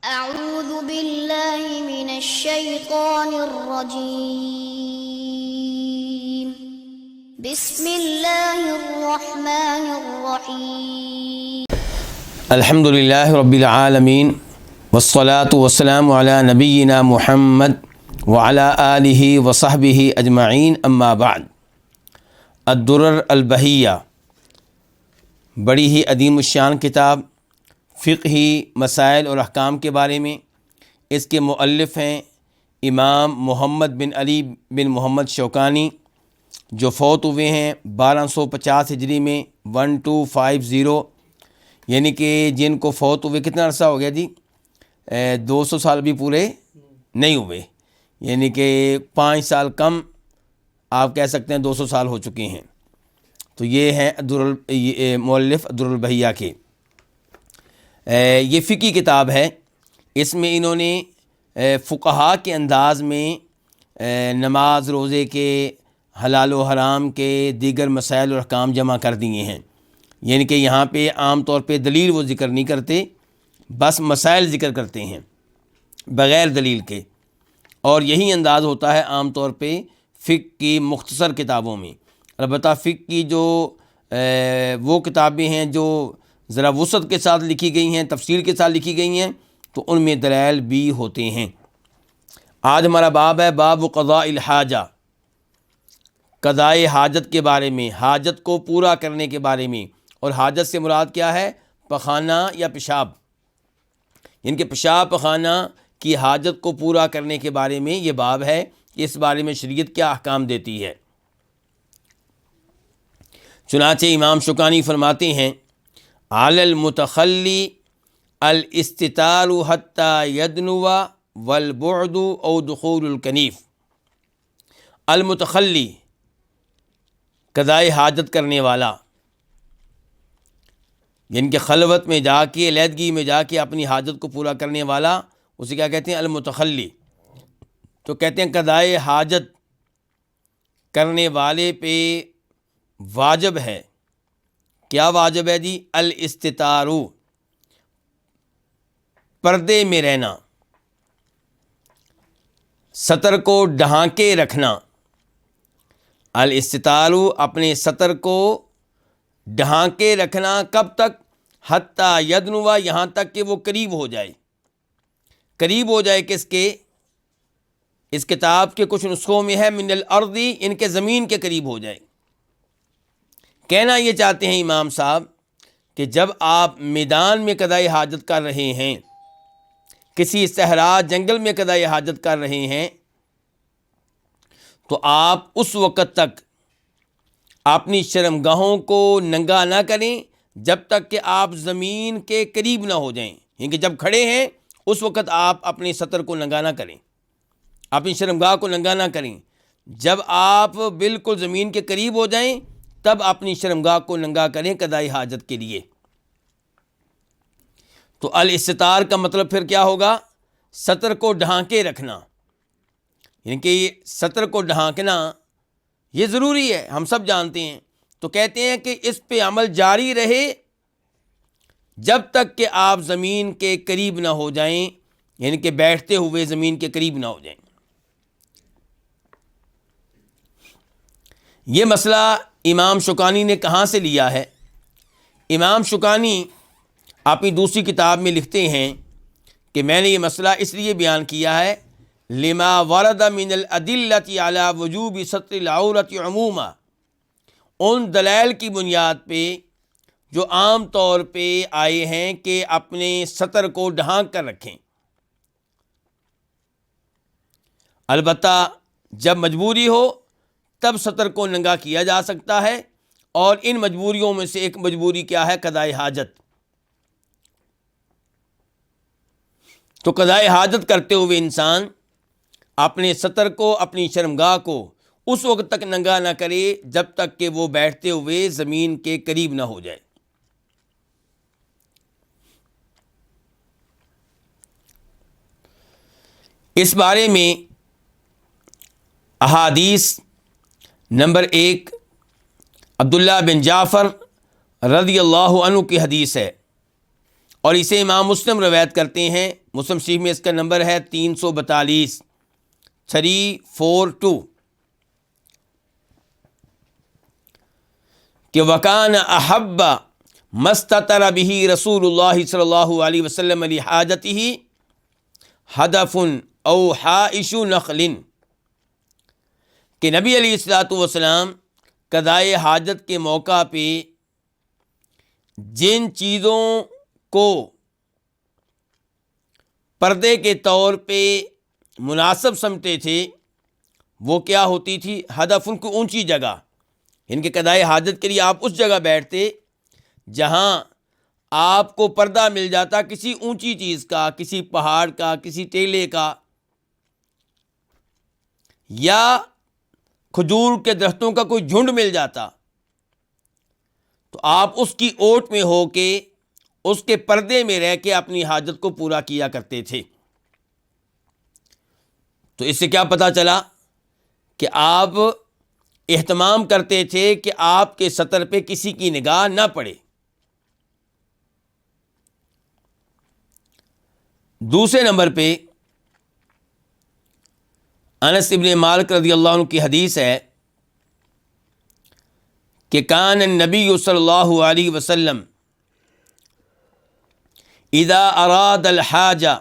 أعوذ بالله من الشيطان الرجيم بسم الله الرحمن الرحيم الحمد للہ رب العالمین والصلاة والسلام علی نبینا محمد وعلی آلہ وصحبہ اجمعین اما بعد۔ الدرر البہیہ بڑی ہی عظیم الشان کتاب، فقہی مسائل اور احکام کے بارے میں۔ اس کے مؤلف ہیں امام محمد بن علی بن محمد شوکانی، جو فوت ہوئے ہیں 1250 ہجری میں 1250، یعنی کہ جن کو فوت ہوئے کتنا عرصہ ہو گیا جی؟ 200 سال بھی پورے نہیں ہوئے، یعنی کہ 5 سال کم آپ کہہ سکتے ہیں 200 سال ہو چکے ہیں۔ تو یہ ہیں مؤلف الدرر البہیہ کے۔ یہ فقہی کتاب ہے۔ اس میں انہوں نے فقہا کے انداز میں نماز روزے کے، حلال و حرام کے دیگر مسائل اور احکام جمع کر دیے ہیں، یعنی کہ یہاں پہ عام طور پہ دلیل وہ ذکر نہیں کرتے، بس مسائل ذکر کرتے ہیں بغیر دلیل کے، اور یہی انداز ہوتا ہے عام طور پہ فقہ کی مختصر کتابوں میں۔ البتہ فقہ کی جو وہ کتابیں ہیں جو ذرا وسعت کے ساتھ لکھی گئی ہیں، تفصیل کے ساتھ لکھی گئی ہیں، تو ان میں دلائل بھی ہوتے ہیں۔ آج ہمارا باب ہے باب قضاء الحاجہ، قضائے حاجت کے بارے میں، حاجت کو پورا کرنے کے بارے میں۔ اور حاجت سے مراد کیا ہے؟ پخانہ یا پیشاب، یعنی کہ پیشاب پخانہ کی حاجت کو پورا کرنے کے بارے میں یہ باب ہے کہ اس بارے میں شریعت کیا احکام دیتی ہے۔ چنانچہ امام شوکانی فرماتے ہیں علی المتخلی الاستتار حتی یدنو والبعد او دخول الکنیف۔ المتخلی قضائے حاجت کرنے والا، یعنی کہ خلوت میں جا کے، علیحدگی میں جا کے اپنی حاجت کو پورا کرنے والا، اسے کیا کہتے ہیں؟ المتخلی۔ تو کہتے ہیں قضائے حاجت کرنے والے پہ واجب ہے، کیا واجب ہے جی؟ الاستتارو، پردے میں رہنا، سطر کو ڈھانکے رکھنا۔ الاستتارو، اپنے سطر کو ڈھانکے رکھنا، کب تک؟ حتی یدنو، یہاں تک کہ وہ قریب ہو جائے۔ قریب ہو جائے کس کے؟ اس کتاب کے کچھ نسخوں میں ہے من الارض، ان کے زمین کے قریب ہو جائے۔ کہنا یہ چاہتے ہیں امام صاحب کہ جب آپ میدان میں قضائے حاجت کر رہے ہیں، کسی صحرا جنگل میں قضائے حاجت کر رہے ہیں، تو آپ اس وقت تک اپنی شرمگاہوں کو ننگا نہ کریں جب تک کہ آپ زمین کے قریب نہ ہو جائیں، یعنی کہ جب کھڑے ہیں اس وقت آپ اپنے سطر کو ننگا نہ کریں، اپنی شرمگاہ کو ننگا نہ کریں۔ جب آپ بالکل زمین کے قریب ہو جائیں تب اپنی شرمگاہ کو ننگا کریں قضائے حاجت کے لیے۔ تو الاستتار کا مطلب پھر کیا ہوگا؟ سطر کو ڈھانکے رکھنا، یعنی کہ یہ سطر کو ڈھانکنا یہ ضروری ہے، ہم سب جانتے ہیں۔ تو کہتے ہیں کہ اس پہ عمل جاری رہے جب تک کہ آپ زمین کے قریب نہ ہو جائیں، یعنی کہ بیٹھتے ہوئے زمین کے قریب نہ ہو جائیں۔ یہ مسئلہ امام شوکانی نے کہاں سے لیا ہے؟ امام شوکانی اپنی دوسری کتاب میں لکھتے ہیں کہ میں نے یہ مسئلہ اس لیے بیان کیا ہے لما ورد من الادلۃ علی وجوب ستر العورۃ عموما، ان دلائل کی بنیاد پہ جو عام طور پہ آئے ہیں کہ اپنے سطر کو ڈھانک کر رکھیں۔ البتہ جب مجبوری ہو تب سطر کو ننگا کیا جا سکتا ہے، اور ان مجبوریوں میں سے ایک مجبوری کیا ہے؟ قضائے حاجت۔ تو قضائے حاجت کرتے ہوئے انسان اپنے سطر کو، اپنی شرمگاہ کو اس وقت تک ننگا نہ کرے جب تک کہ وہ بیٹھتے ہوئے زمین کے قریب نہ ہو جائے۔ اس بارے میں احادیث نمبر 1 عبداللہ بن جعفر رضی اللہ عنہ کی حدیث ہے، اور اسے امام مسلم روایت کرتے ہیں، مسلم شریف میں اس کا نمبر ہے 342 342 کہ وَكَانَ أَحَبَّ مَسْتَتَرَ بِهِ رسول اللہ صلی اللہ علیہ وسلم لِحَاجَتِهِ هَدَفٌ أَوْ حَائِشُ نَخْلٍ کہ نبی علیہ الصلوۃ والسلام قضائے حاجت کے موقع پہ جن چیزوں کو پردے کے طور پہ مناسب سمجھتے تھے وہ کیا ہوتی تھی؟ ہدف ان کو اونچی جگہ، ان کے قضائے حاجت کے لیے آپ اس جگہ بیٹھتے جہاں آپ کو پردہ مل جاتا کسی اونچی چیز کا، کسی پہاڑ کا، کسی ٹیلے کا، یا کھجور کے درختوں کا کوئی جھنڈ مل جاتا، تو آپ اس کی اوٹ میں ہو کے اس کے پردے میں رہ کے اپنی حاجت کو پورا کیا کرتے تھے۔ تو اس سے کیا پتہ چلا کہ آپ اہتمام کرتے تھے کہ آپ کے سطر پہ کسی کی نگاہ نہ پڑے۔ دوسرے نمبر پہ انس ابن مالک رضی اللہ عنہ کی حدیث ہے کہ کان النبی صلی اللہ علیہ وسلم اذا اراد الحاجہ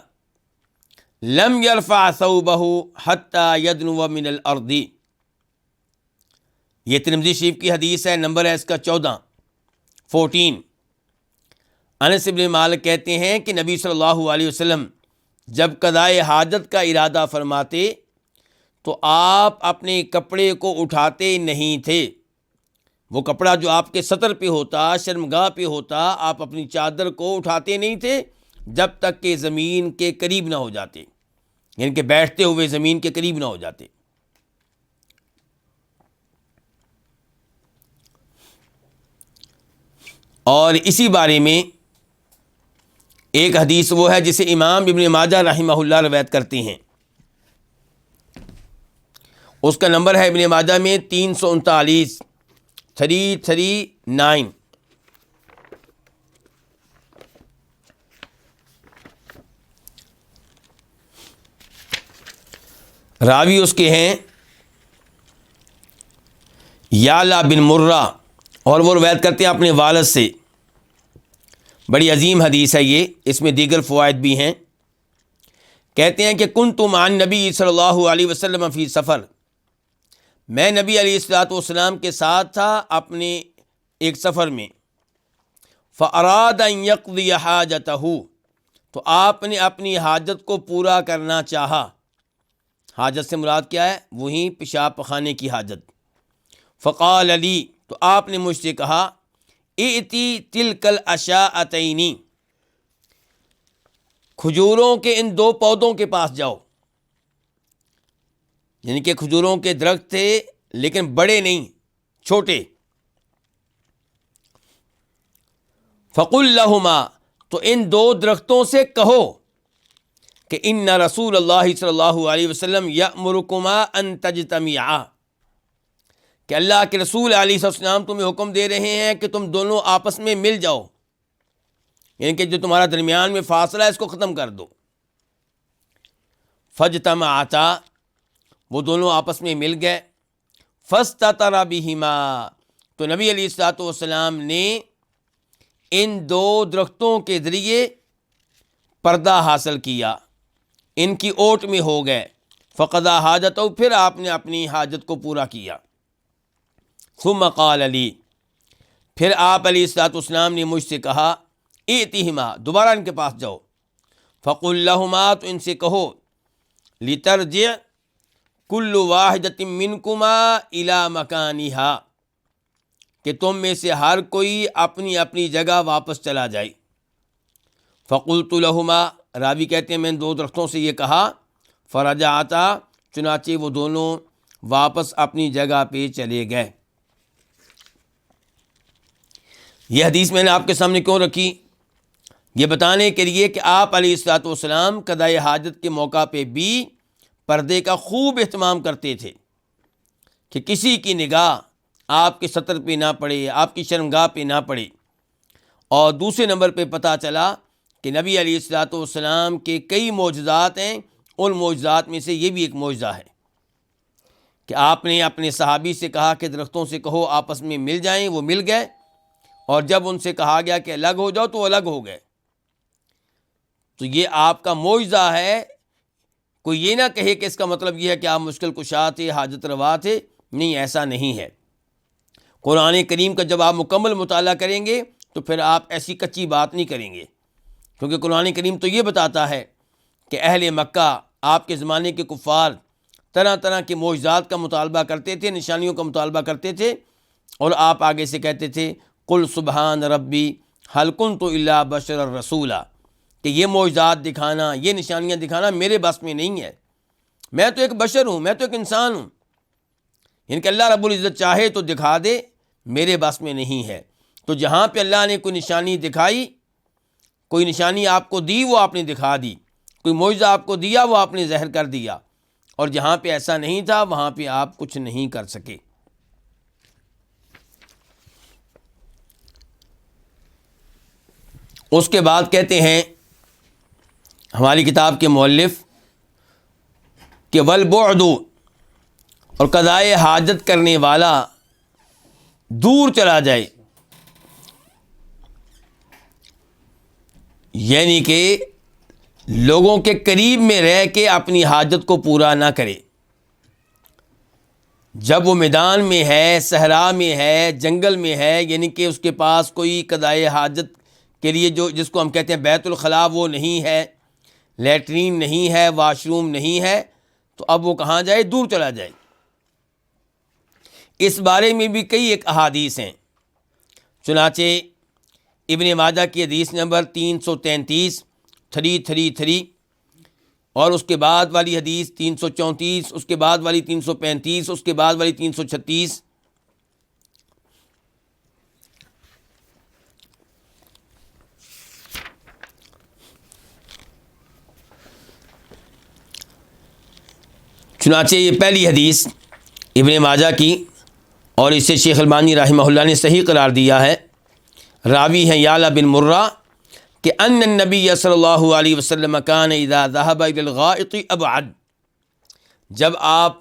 لم يرفع ثوبہ حتی یدنو من الارض۔ یہ ترمذی شریف کی حدیث ہے، نمبر ہے اس کا 14۔ انس ابن مالک کہتے ہیں کہ نبی صلی اللہ علیہ وسلم جب قضائے حاجت کا ارادہ فرماتے تو آپ اپنے کپڑے کو اٹھاتے نہیں تھے۔ وہ کپڑا جو آپ کے سطر پہ ہوتا، شرمگاہ پہ ہوتا، آپ اپنی چادر کو اٹھاتے نہیں تھے جب تک کہ زمین کے قریب نہ ہو جاتے، یعنی کہ بیٹھتے ہوئے زمین کے قریب نہ ہو جاتے۔ اور اسی بارے میں ایک حدیث وہ ہے جسے امام ابن ماجہ رحمہ اللہ روایت کرتے ہیں، اس کا نمبر ہے ابن ماجہ میں 339 339۔ راوی اس کے ہیں یعلا بن مرہ، اور وہ روایت کرتے ہیں اپنے والد سے۔ بڑی عظیم حدیث ہے یہ، اس میں دیگر فوائد بھی ہیں۔ کہتے ہیں کہ کنت مع النبی صلی اللہ علیہ وسلم فی سفر، میں نبی علیہ الصلوۃ والسلام کے ساتھ تھا اپنے ایک سفر میں۔ فاراد ان یقضی حاجتہ، تو آپ نے اپنی حاجت کو پورا کرنا چاہا۔ حاجت سے مراد کیا ہے؟ وہیں پیشاب پخانے کی حاجت۔ فقال علی، تو آپ نے مجھ سے کہا ائتی تلک الاشاءتین، کھجوروں کے ان دو پودوں کے پاس جاؤ، یعنی کہ کھجوروں کے درخت تھے لیکن بڑے نہیں، چھوٹے۔ فقل لہما، تو ان دو درختوں سے کہو کہ ان رسول اللہ صلی اللہ علیہ وسلم یأمرکما ان تجتمعا، کہ اللہ کے رسول علیہ السلام تمہیں حکم دے رہے ہیں کہ تم دونوں آپس میں مل جاؤ، یعنی کہ جو تمہارا درمیان میں فاصلہ ہے اس کو ختم کر دو۔ فاجتمعتا، وہ دونوں آپس میں مل گئے۔ فاستتر بہما، تو نبی علیہ الصلوۃ والسلام نے ان دو درختوں کے ذریعے پردہ حاصل کیا، ان کی اوٹ میں ہو گئے۔ فقضا حاجتہ، پھر آپ نے اپنی حاجت کو پورا کیا۔ ثم قال علی، پھر آپ علیہ الصلوۃ والسلام نے مجھ سے کہا ائتہما، دوبارہ ان کے پاس جاؤ۔ فقل لہما، تو ان سے کہو لترجع کل واحدۃ منکما الی مکانہا، کہ تم میں سے ہر کوئی اپنی اپنی جگہ واپس چلا جائے۔ فقلت لہما، راوی کہتے ہیں میں نے دو درختوں سے یہ کہا، فرجعتا، چنانچہ وہ دونوں واپس اپنی جگہ پہ چلے گئے۔ یہ حدیث میں نے آپ کے سامنے کیوں رکھی؟ یہ بتانے کے لیے کہ آپ علیہ الصلوۃ والسلام قضائے حاجت کے موقع پہ بھی پردے کا خوب اہتمام کرتے تھے کہ کسی کی نگاہ آپ کے سطر پہ نہ پڑے، آپ کی شرمگاہ پہ نہ پڑے۔ اور دوسرے نمبر پہ پتہ چلا کہ نبی علیہ الصلوۃ والسلام کے کئی معجزات ہیں، ان معجزات میں سے یہ بھی ایک معجزہ ہے کہ آپ نے اپنے صحابی سے کہا کہ درختوں سے کہو آپس میں مل جائیں، وہ مل گئے، اور جب ان سے کہا گیا کہ الگ ہو جاؤ تو وہ الگ ہو گئے۔ تو یہ آپ کا معجزہ ہے۔ کوئی یہ نہ کہے کہ اس کا مطلب یہ ہے کہ آپ مشکل کشا تھے، حاجت روا تھے، نہیں، ایسا نہیں ہے۔ قرآن کریم کا جب آپ مکمل مطالعہ کریں گے تو پھر آپ ایسی کچی بات نہیں کریں گے، کیونکہ قرآن کریم تو یہ بتاتا ہے کہ اہل مکہ، آپ کے زمانے کے کفار، طرح طرح کے معجزات کا مطالبہ کرتے تھے، نشانیوں کا مطالبہ کرتے تھے، اور آپ آگے سے کہتے تھے قل سبحان ربی هل کنت الا بشر رسولا، کہ یہ معجزات دکھانا، یہ نشانیاں دکھانا میرے بس میں نہیں ہے، میں تو ایک بشر ہوں، میں تو ایک انسان ہوں، یعنی کہ اللہ رب العزت چاہے تو دکھا دے، میرے بس میں نہیں ہے۔ تو جہاں پہ اللہ نے کوئی نشانی دکھائی، کوئی نشانی آپ کو دی، وہ آپ نے دکھا دی، کوئی معجزہ آپ کو دیا، وہ آپ نے ظاہر کر دیا، اور جہاں پہ ایسا نہیں تھا وہاں پہ آپ کچھ نہیں کر سکے۔ اس کے بعد کہتے ہیں ہماری کتاب کے مؤلف کہ والبعد، اور قضائے حاجت کرنے والا دور چلا جائے، یعنی کہ لوگوں کے قریب میں رہ کے اپنی حاجت کو پورا نہ کرے۔ جب وہ میدان میں ہے، صحرا میں ہے، جنگل میں ہے، یعنی کہ اس کے پاس کوئی قضائے حاجت کے لیے جس کو ہم کہتے ہیں بیت الخلاء وہ نہیں ہے، لیٹرین نہیں ہے، واش روم نہیں ہے، تو اب وہ کہاں جائے؟ دور چلا جائے۔ اس بارے میں بھی کئی ایک احادیث ہیں، چنانچہ ابن ماجہ کی حدیث نمبر 333 333، اور اس کے بعد والی حدیث 334، اس کے بعد والی 335، اس کے بعد والی 336۔ چنانچہ یہ پہلی حدیث ابن ماجہ کی، اور اسے شیخ البانی رحمہ اللہ نے صحیح قرار دیا ہے۔ راوی ہیں یعلا بن مرہ کہ ان النبی صلی اللہ علیہ وسلم کان اذا ذهب الى الغائط ابعد، جب آپ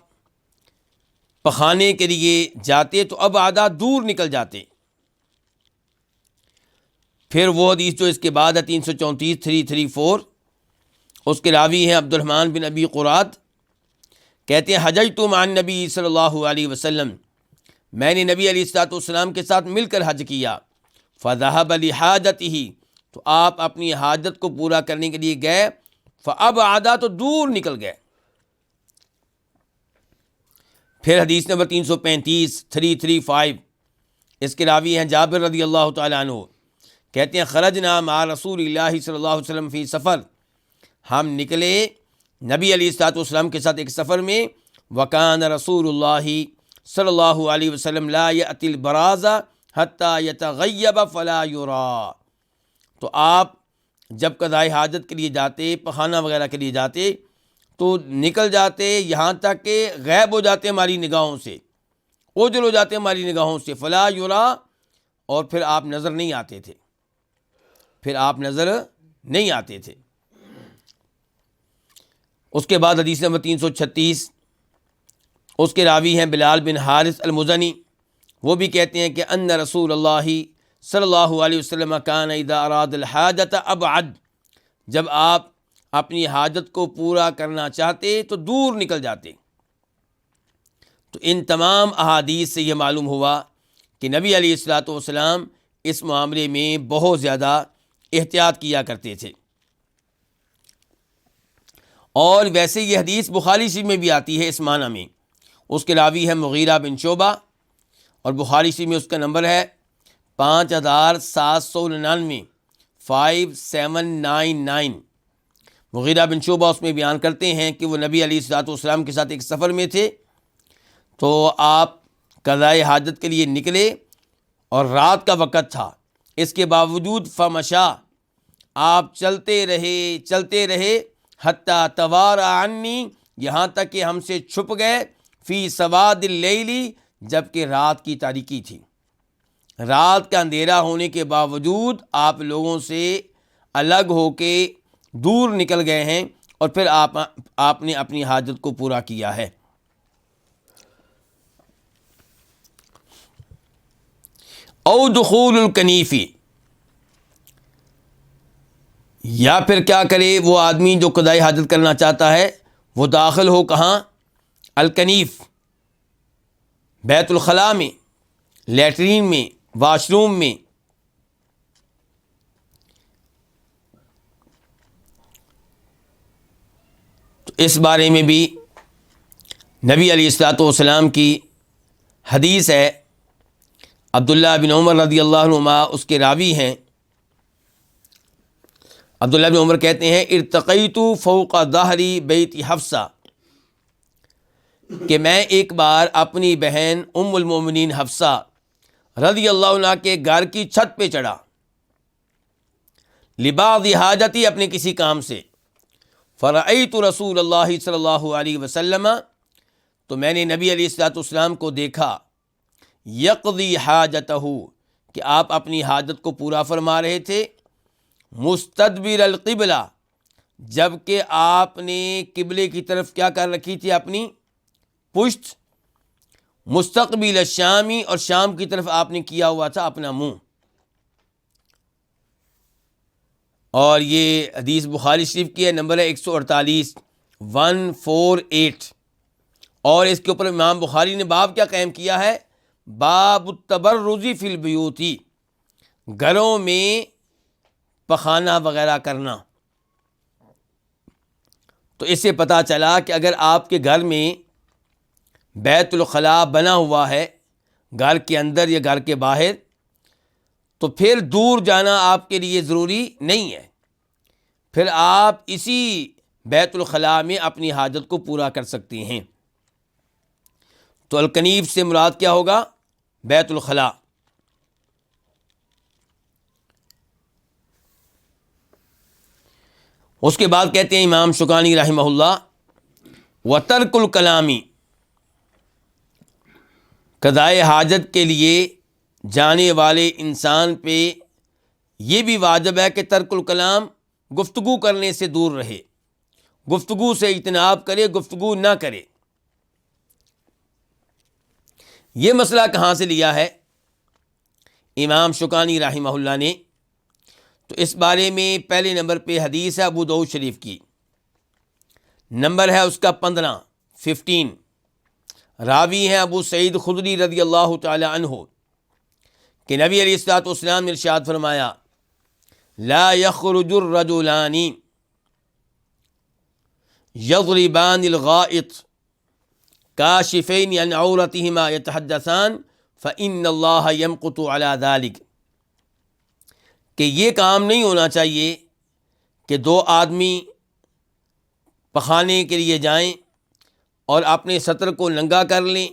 پخانے کے لیے جاتے تو ابعد دور نکل جاتے۔ پھر وہ حدیث جو اس کے بعد ہے 334 334، اس کے راوی ہیں عبد الرحمن بن ابی قراد، کہتے ہیں حججت مع النبی صلی اللہ علیہ وسلم، میں نے نبی علیہ الصلوۃ والسلام کے ساتھ مل کر حج کیا، فذهب لحاجته، تو آپ اپنی حاجت کو پورا کرنے کے لیے گئے، فابعد، تو دور نکل گئے۔ پھر حدیث نمبر 335 335، اس کے راوی ہیں جابر رضی اللہ تعالیٰ عنہ، کہتے ہیں خرجنا مع رسول اللہ صلی اللہ علیہ وسلم فی سفر، ہم نکلے نبی علیہ الصلوۃ والسلام کے ساتھ ایک سفر میں، وکان رسول اللہ صلی اللہ علیہ وسلم لا یأتی البراز حتی یتغیب فلا یرا، تو آپ جب قضائے حاجت کے لیے جاتے، پخانہ وغیرہ کے لیے جاتے، تو نکل جاتے یہاں تک کہ غائب ہو جاتے ہماری نگاہوں سے، اوجھل ہو جاتے ہماری نگاہوں سے، فلا یرا، اور پھر آپ نظر نہیں آتے تھے، پھر آپ نظر نہیں آتے تھے۔ اس کے بعد حدیث نمبر 336، اس کے راوی ہیں بلال بن حارث المزنی، وہ بھی کہتے ہیں کہ ان رسول اللہ صلی اللہ علیہ وسلم کان اذا اراد الحاجت ابعد، جب آپ اپنی حاجت کو پورا کرنا چاہتے تو دور نکل جاتے۔ تو ان تمام احادیث سے یہ معلوم ہوا کہ نبی علیہ الصلوۃ والسلام اس معاملے میں بہت زیادہ احتیاط کیا کرتے تھے۔ اور ویسے یہ حدیث بخاری شریف میں بھی آتی ہے اس معنی میں، اس کے راوی ہے مغیرہ بن شعبہ، اور بخاری شریف میں اس کا نمبر ہے 5799 5799۔ مغیرہ بن شعبہ اس میں بیان کرتے ہیں کہ وہ نبی علیہ الصلوۃ والسلام کے ساتھ ایک سفر میں تھے، تو آپ قضائے حاجت کے لیے نکلے اور رات کا وقت تھا، اس کے باوجود فمشا، آپ چلتے رہے حتیٰ توارى عنی، یہاں تک کہ ہم سے چھپ گئے، فی سواد اللیل، جب کہ رات کی تاریکی تھی، رات کا اندھیرا ہونے کے باوجود آپ لوگوں سے الگ ہو کے دور نکل گئے ہیں اور پھر آپ نے اپنی حاجت کو پورا کیا ہے۔ او دخول الکنیفی، یا پھر کیا کرے وہ آدمی جو قضاء حاجت کرنا چاہتا ہے وہ داخل ہو کہاں؟ الکنیف، بیت الخلاء میں، لیٹرین میں، واش روم میں۔ تو اس بارے میں بھی نبی علیہ الصلوۃ والسلام کی حدیث ہے، عبداللہ بن عمر رضی اللہ عنہما اس کے راوی ہیں۔ عبداللہ بن عمر کہتے ہیں ارتقیت فوق ظہری بیت حفصہ، کہ میں ایک بار اپنی بہن ام المومنین حفصہ رضی اللہ عنہ کے گھر کی چھت پہ چڑھا، لبعض حاجتی، اپنے کسی کام سے، فرأیت رسول اللہ صلی اللہ علیہ وسلم، تو میں نے نبی علیہ الصلوۃ والسلام کو دیکھا، یقضی حاجتہ، کہ آپ اپنی حاجت کو پورا فرما رہے تھے، مستدبر القبلہ، جب کہ آپ نے قبلے کی طرف کیا کر رکھی تھی؟ اپنی پشت، مستقبل الشامی، اور شام کی طرف آپ نے کیا ہوا تھا اپنا منہ۔ اور یہ حدیث بخاری شریف کی ہے، نمبر ہے 148، 148۔ اور اس کے اوپر امام بخاری نے باب کیا قائم کیا ہے؟ باب التبرز فی البیوت، گھروں میں پخانہ وغیرہ کرنا۔ تو اس سے پتہ چلا کہ اگر آپ کے گھر میں بیت الخلاء بنا ہوا ہے، گھر کے اندر یا گھر کے باہر، تو پھر دور جانا آپ کے لیے ضروری نہیں ہے، پھر آپ اسی بیت الخلاء میں اپنی حاجت کو پورا کر سکتے ہیں۔ تو الکنیف سے مراد کیا ہوگا؟ بیت الخلاء۔ اس کے بعد کہتے ہیں امام شوکانی رحمہ اللہ، وترک الکلامی، قضاء حاجت کے لیے جانے والے انسان پہ یہ بھی واجب ہے کہ ترک الکلام، گفتگو کرنے سے دور رہے، گفتگو سے اجتناب کرے، گفتگو نہ کرے۔ یہ مسئلہ کہاں سے لیا ہے امام شوکانی رحمہ اللہ نے؟ تو اس بارے میں پہلے نمبر پہ حدیث ہے ابو داؤد شریف کی، نمبر ہے اس کا 15، راوی ہیں ابو سعید خدری رضی اللہ تعالی عنہ، کہ نبی علیہ الصلوۃ والسلام نے ارشاد فرمایا، لا یخرج الرجلان یضربان الغائط کاشفین عن عورتہما یتحدثان فإن اللہ یمقت علی ذلک، کہ یہ کام نہیں ہونا چاہیے کہ دو آدمی پخانے کے لیے جائیں اور اپنے سطر کو ننگا کر لیں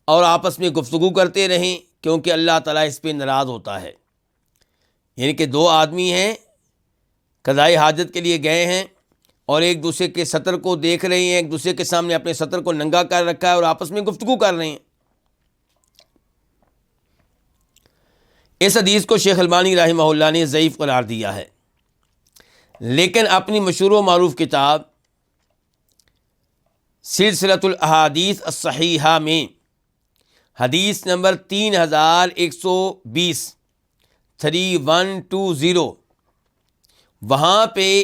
اور آپس میں گفتگو کرتے رہیں، کیونکہ اللہ تعالیٰ اس پہ ناراض ہوتا ہے۔ یعنی کہ دو آدمی ہیں، قضاء حاجت کے لیے گئے ہیں اور ایک دوسرے کے سطر کو دیکھ رہے ہیں، ایک دوسرے کے سامنے اپنے سطر کو ننگا کر رکھا ہے اور آپس میں گفتگو کر رہے ہیں۔ اس حدیث کو شیخ البانی رحمہ اللہ نے ضعیف قرار دیا ہے، لیکن اپنی مشہور و معروف کتاب سلسلۃ الاحادیث الصحیحہ میں حدیث نمبر 3120، 3120، وہاں پہ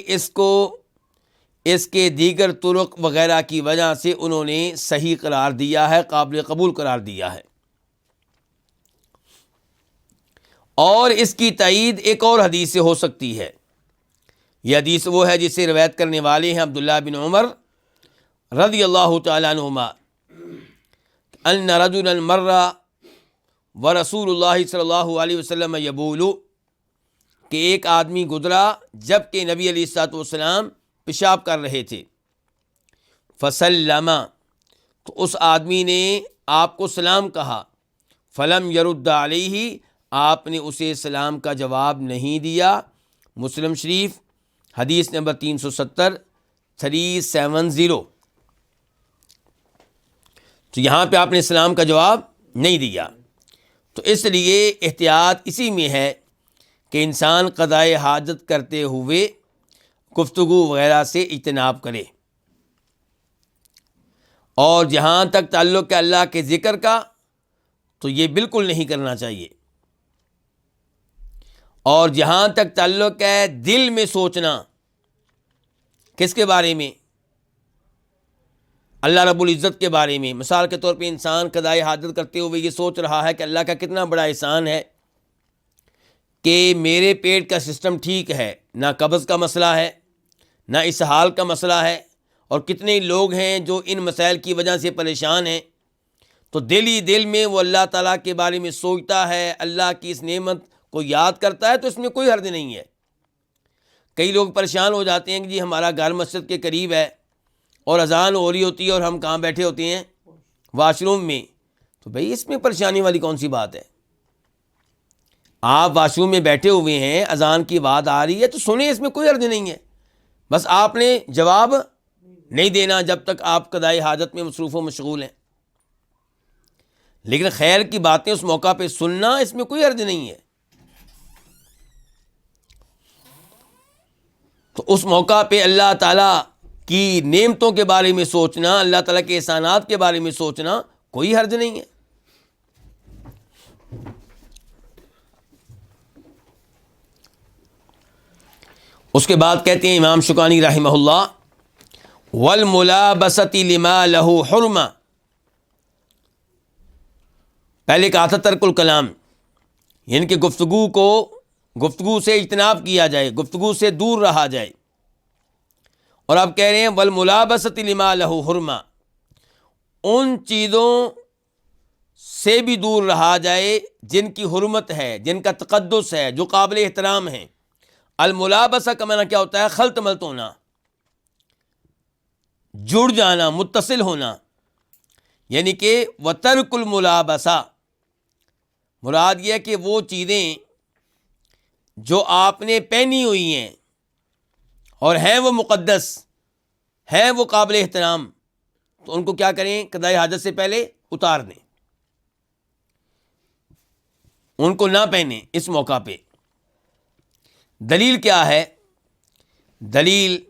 اس کے دیگر طرق وغیرہ کی وجہ سے انہوں نے صحیح قرار دیا ہے، قابل قبول قرار دیا ہے۔ اور اس کی تائید ایک اور حدیث سے ہو سکتی ہے۔ یہ حدیث وہ ہے جسے روایت کرنے والے ہیں عبداللہ بن عمر رضی اللہ تعالی عنہما، ان رجلا مر ورسول اللہ صلی اللہ علیہ وسلم یبول، کہ ایک آدمی گزرا جب کہ نبی علیہ الصلوۃ والسلام پیشاب کر رہے تھے، فسلم، تو اس آدمی نے آپ کو سلام کہا، فلم یرد علیہ، آپ نے اسے سلام کا جواب نہیں دیا۔ مسلم شریف حدیث نمبر 370، 370۔ تو یہاں پہ آپ نے سلام کا جواب نہیں دیا۔ تو اس لیے احتیاط اسی میں ہے کہ انسان قضائے حاجت کرتے ہوئے گفتگو وغیرہ سے اجتناب کرے، اور جہاں تک تعلق ہے اللہ کے ذکر کا تو یہ بالکل نہیں کرنا چاہیے، اور جہاں تک تعلق ہے دل میں سوچنا، کس کے بارے میں؟ اللہ رب العزت کے بارے میں۔ مثال کے طور پہ انسان قضائے حاجت کرتے ہوئے یہ سوچ رہا ہے کہ اللہ کا کتنا بڑا احسان ہے کہ میرے پیٹ کا سسٹم ٹھیک ہے، نہ قبض کا مسئلہ ہے، نہ اسہال کا مسئلہ ہے، اور کتنے لوگ ہیں جو ان مسائل کی وجہ سے پریشان ہیں، تو دل ہی دل میں وہ اللہ تعالیٰ کے بارے میں سوچتا ہے، اللہ کی اس نعمت کو یاد کرتا ہے، تو اس میں کوئی حرج نہیں ہے۔ کئی لوگ پریشان ہو جاتے ہیں کہ جی ہمارا گھر مسجد کے قریب ہے اور اذان ہو رہی ہوتی ہے اور ہم کہاں بیٹھے ہوتے ہیں؟ واش روم میں۔ تو بھئی اس میں پریشانی والی کون سی بات ہے؟ آپ واش روم میں بیٹھے ہوئے ہیں، اذان کی بات آ رہی ہے تو سنیں، اس میں کوئی حرج نہیں ہے، بس آپ نے جواب نہیں دینا جب تک آپ قضائے حاجت میں مصروف و مشغول ہیں۔ لیکن خیر کی باتیں اس موقع پہ سننا، اس میں کوئی حرج نہیں ہے۔ تو اس موقع پہ اللہ تعالیٰ کی نعمتوں کے بارے میں سوچنا، اللہ تعالیٰ کے احسانات کے بارے میں سوچنا کوئی حرج نہیں ہے۔ اس کے بعد کہتے ہیں امام شوکانی رحمہ اللہ، والملابسۃ لما لہ حرمہ، پہلے کہا تھا ترک الکلام، یعنی کہ گفتگو سے اجتناب کیا جائے، گفتگو سے دور رہا جائے، اور اب کہہ رہے ہیں والملابسۃ لما لہ حرمہ، ان چیزوں سے بھی دور رہا جائے جن کی حرمت ہے، جن کا تقدس ہے، جو قابل احترام ہیں۔ الملابسہ کا معنی کیا ہوتا ہے؟ خلط ملط ہونا، جڑ جانا، متصل ہونا، یعنی کہ وترک الملابسہ، مراد یہ ہے کہ وہ چیزیں جو آپ نے پہنی ہوئی ہیں اور ہیں وہ مقدس، ہیں وہ قابل احترام، تو ان کو کیا کریں؟ قضائے حاجت سے پہلے اتار دیں، ان کو نہ پہنیں اس موقع پہ۔ دلیل کیا ہے؟ دلیل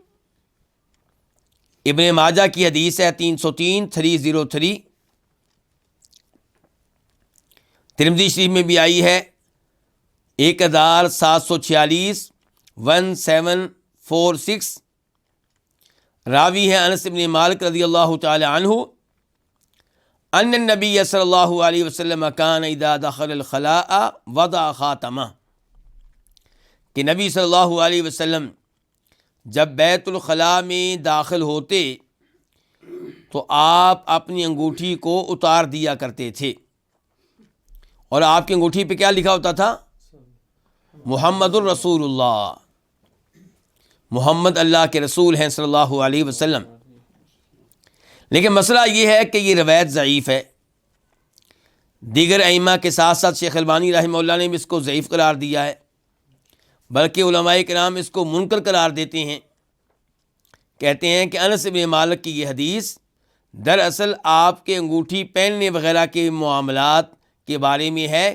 ابن ماجہ کی حدیث ہے 303 ترمذی شریف میں بھی آئی ہے 1746 1746، راوی ہے انس بن مالک رضی اللہ تعالی عنہ، ان النبی صلی اللہ علیہ وسلم کان اذا دخل الخلاء وضع خاتمہ، کہ نبی صلی اللہ علیہ وسلم جب بیت الخلاء میں داخل ہوتے تو آپ اپنی انگوٹھی کو اتار دیا کرتے تھے، اور آپ کی انگوٹھی پہ کیا لکھا ہوتا تھا؟ محمد الرسول اللہ، محمد اللہ کے رسول ہیں صلی اللہ علیہ وسلم۔ لیکن مسئلہ یہ ہے کہ یہ روایت ضعیف ہے، دیگر ائمہ کے ساتھ ساتھ شیخ البانی رحمہ اللہ نے بھی اس کو ضعیف قرار دیا ہے، بلکہ علماء کرام اس کو منکر قرار دیتے ہیں، کہتے ہیں کہ انس بن مالک کی یہ حدیث دراصل آپ کے انگوٹھی پہننے وغیرہ کے معاملات کے بارے میں ہے،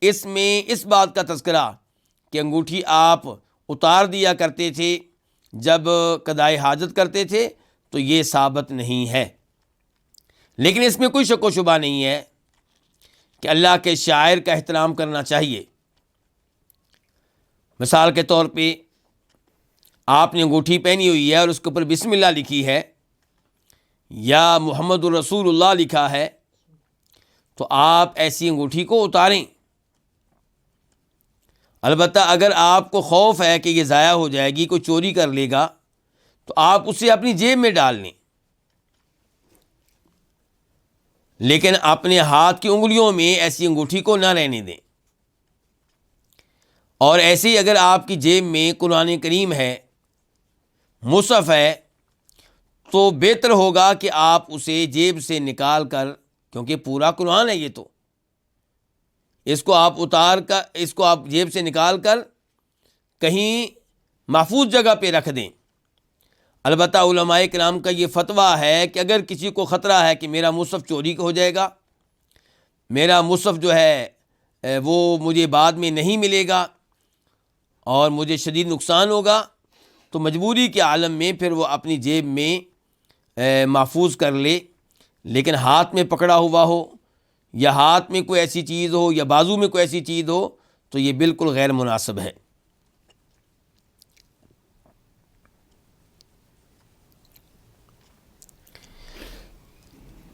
اس میں اس بات کا تذکرہ کہ انگوٹھی آپ اتار دیا کرتے تھے جب قضائے حاجت کرتے تھے، تو یہ ثابت نہیں ہے۔ لیکن اس میں کوئی شک و شبہ نہیں ہے کہ اللہ کے شاعر کا احترام کرنا چاہیے۔ مثال کے طور پہ آپ نے انگوٹھی پہنی ہوئی ہے اور اس کے اوپر بسم اللہ لکھی ہے یا محمد الرسول اللہ لکھا ہے، تو آپ ایسی انگوٹھی کو اتاریں۔ البتہ اگر آپ کو خوف ہے کہ یہ ضائع ہو جائے گی، کوئی چوری کر لے گا، تو آپ اسے اپنی جیب میں ڈال لیں، لیکن اپنے ہاتھ کی انگلیوں میں ایسی انگوٹھی کو نہ رہنے دیں۔ اور ایسے ہی اگر آپ کی جیب میں قرآن کریم ہے، مصحف ہے، تو بہتر ہوگا کہ آپ اسے جیب سے نکال کر، کیونکہ پورا قرآن ہے یہ، تو اس کو آپ جیب سے نکال کر کہیں محفوظ جگہ پہ رکھ دیں۔ البتہ علماء کرام کا یہ فتویٰ ہے کہ اگر کسی کو خطرہ ہے کہ میرا مصحف چوری ہو جائے گا، میرا مصحف جو ہے وہ مجھے بعد میں نہیں ملے گا، اور مجھے شدید نقصان ہوگا، تو مجبوری کے عالم میں پھر وہ اپنی جیب میں محفوظ کر لے، لیکن ہاتھ میں پکڑا ہوا ہو یا ہاتھ میں کوئی ایسی چیز ہو یا بازو میں کوئی ایسی چیز ہو تو یہ بالکل غیر مناسب ہے۔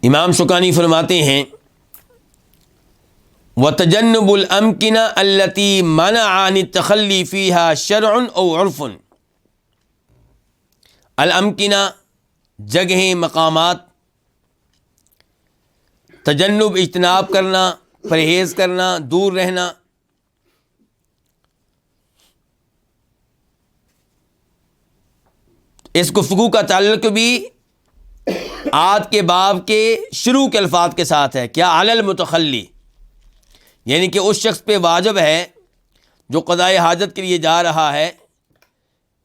امام شوکانی فرماتے ہیں وَتَجَنُّبُ الْأَمْكِنَةِ الَّتِي مَنَعَ عَنِ التَّخَلِّي فِيهَا شَرْعٌ أَوْ عُرْفٌ۔ الامکنہ جگہیں، مقامات، تجنب اجتناب کرنا، پرہیز کرنا، دور رہنا، اس گفتگو کا تعلق بھی آج کے باب کے شروع کے الفاظ کے ساتھ ہے۔ کیا علی المتخلی، یعنی کہ اس شخص پہ واجب ہے جو قضاء حاجت کے لیے جا رہا ہے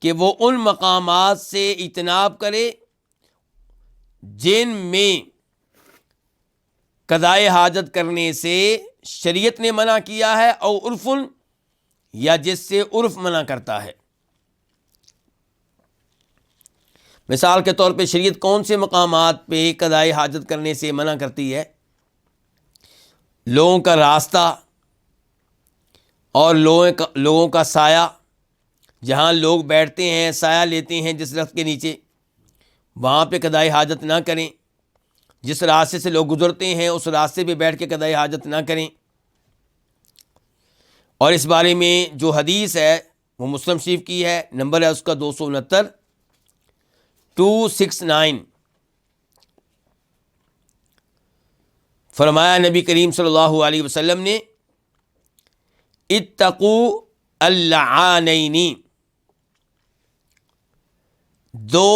کہ وہ ان مقامات سے اجتناب کرے جن میں قضاء حاجت کرنے سے شریعت نے منع کیا ہے، او عرفن، یا جس سے عرف منع کرتا ہے۔ مثال کے طور پہ شریعت کون سے مقامات پہ قضاء حاجت کرنے سے منع کرتی ہے؟ لوگوں کا راستہ اور لوگوں کا سایہ، جہاں لوگ بیٹھتے ہیں، سایہ لیتے ہیں جس درخت کے نیچے، وہاں پہ قضاء حاجت نہ کریں۔ جس راستے سے لوگ گزرتے ہیں اس راستے پہ بیٹھ کے قضاء حاجت نہ کریں۔ اور اس بارے میں جو حدیث ہے وہ مسلم شریف کی ہے، نمبر ہے اس کا 269 269۔ فرمایا نبی کریم صلی اللہ علیہ وسلم نے اتقوا اللعانین، دو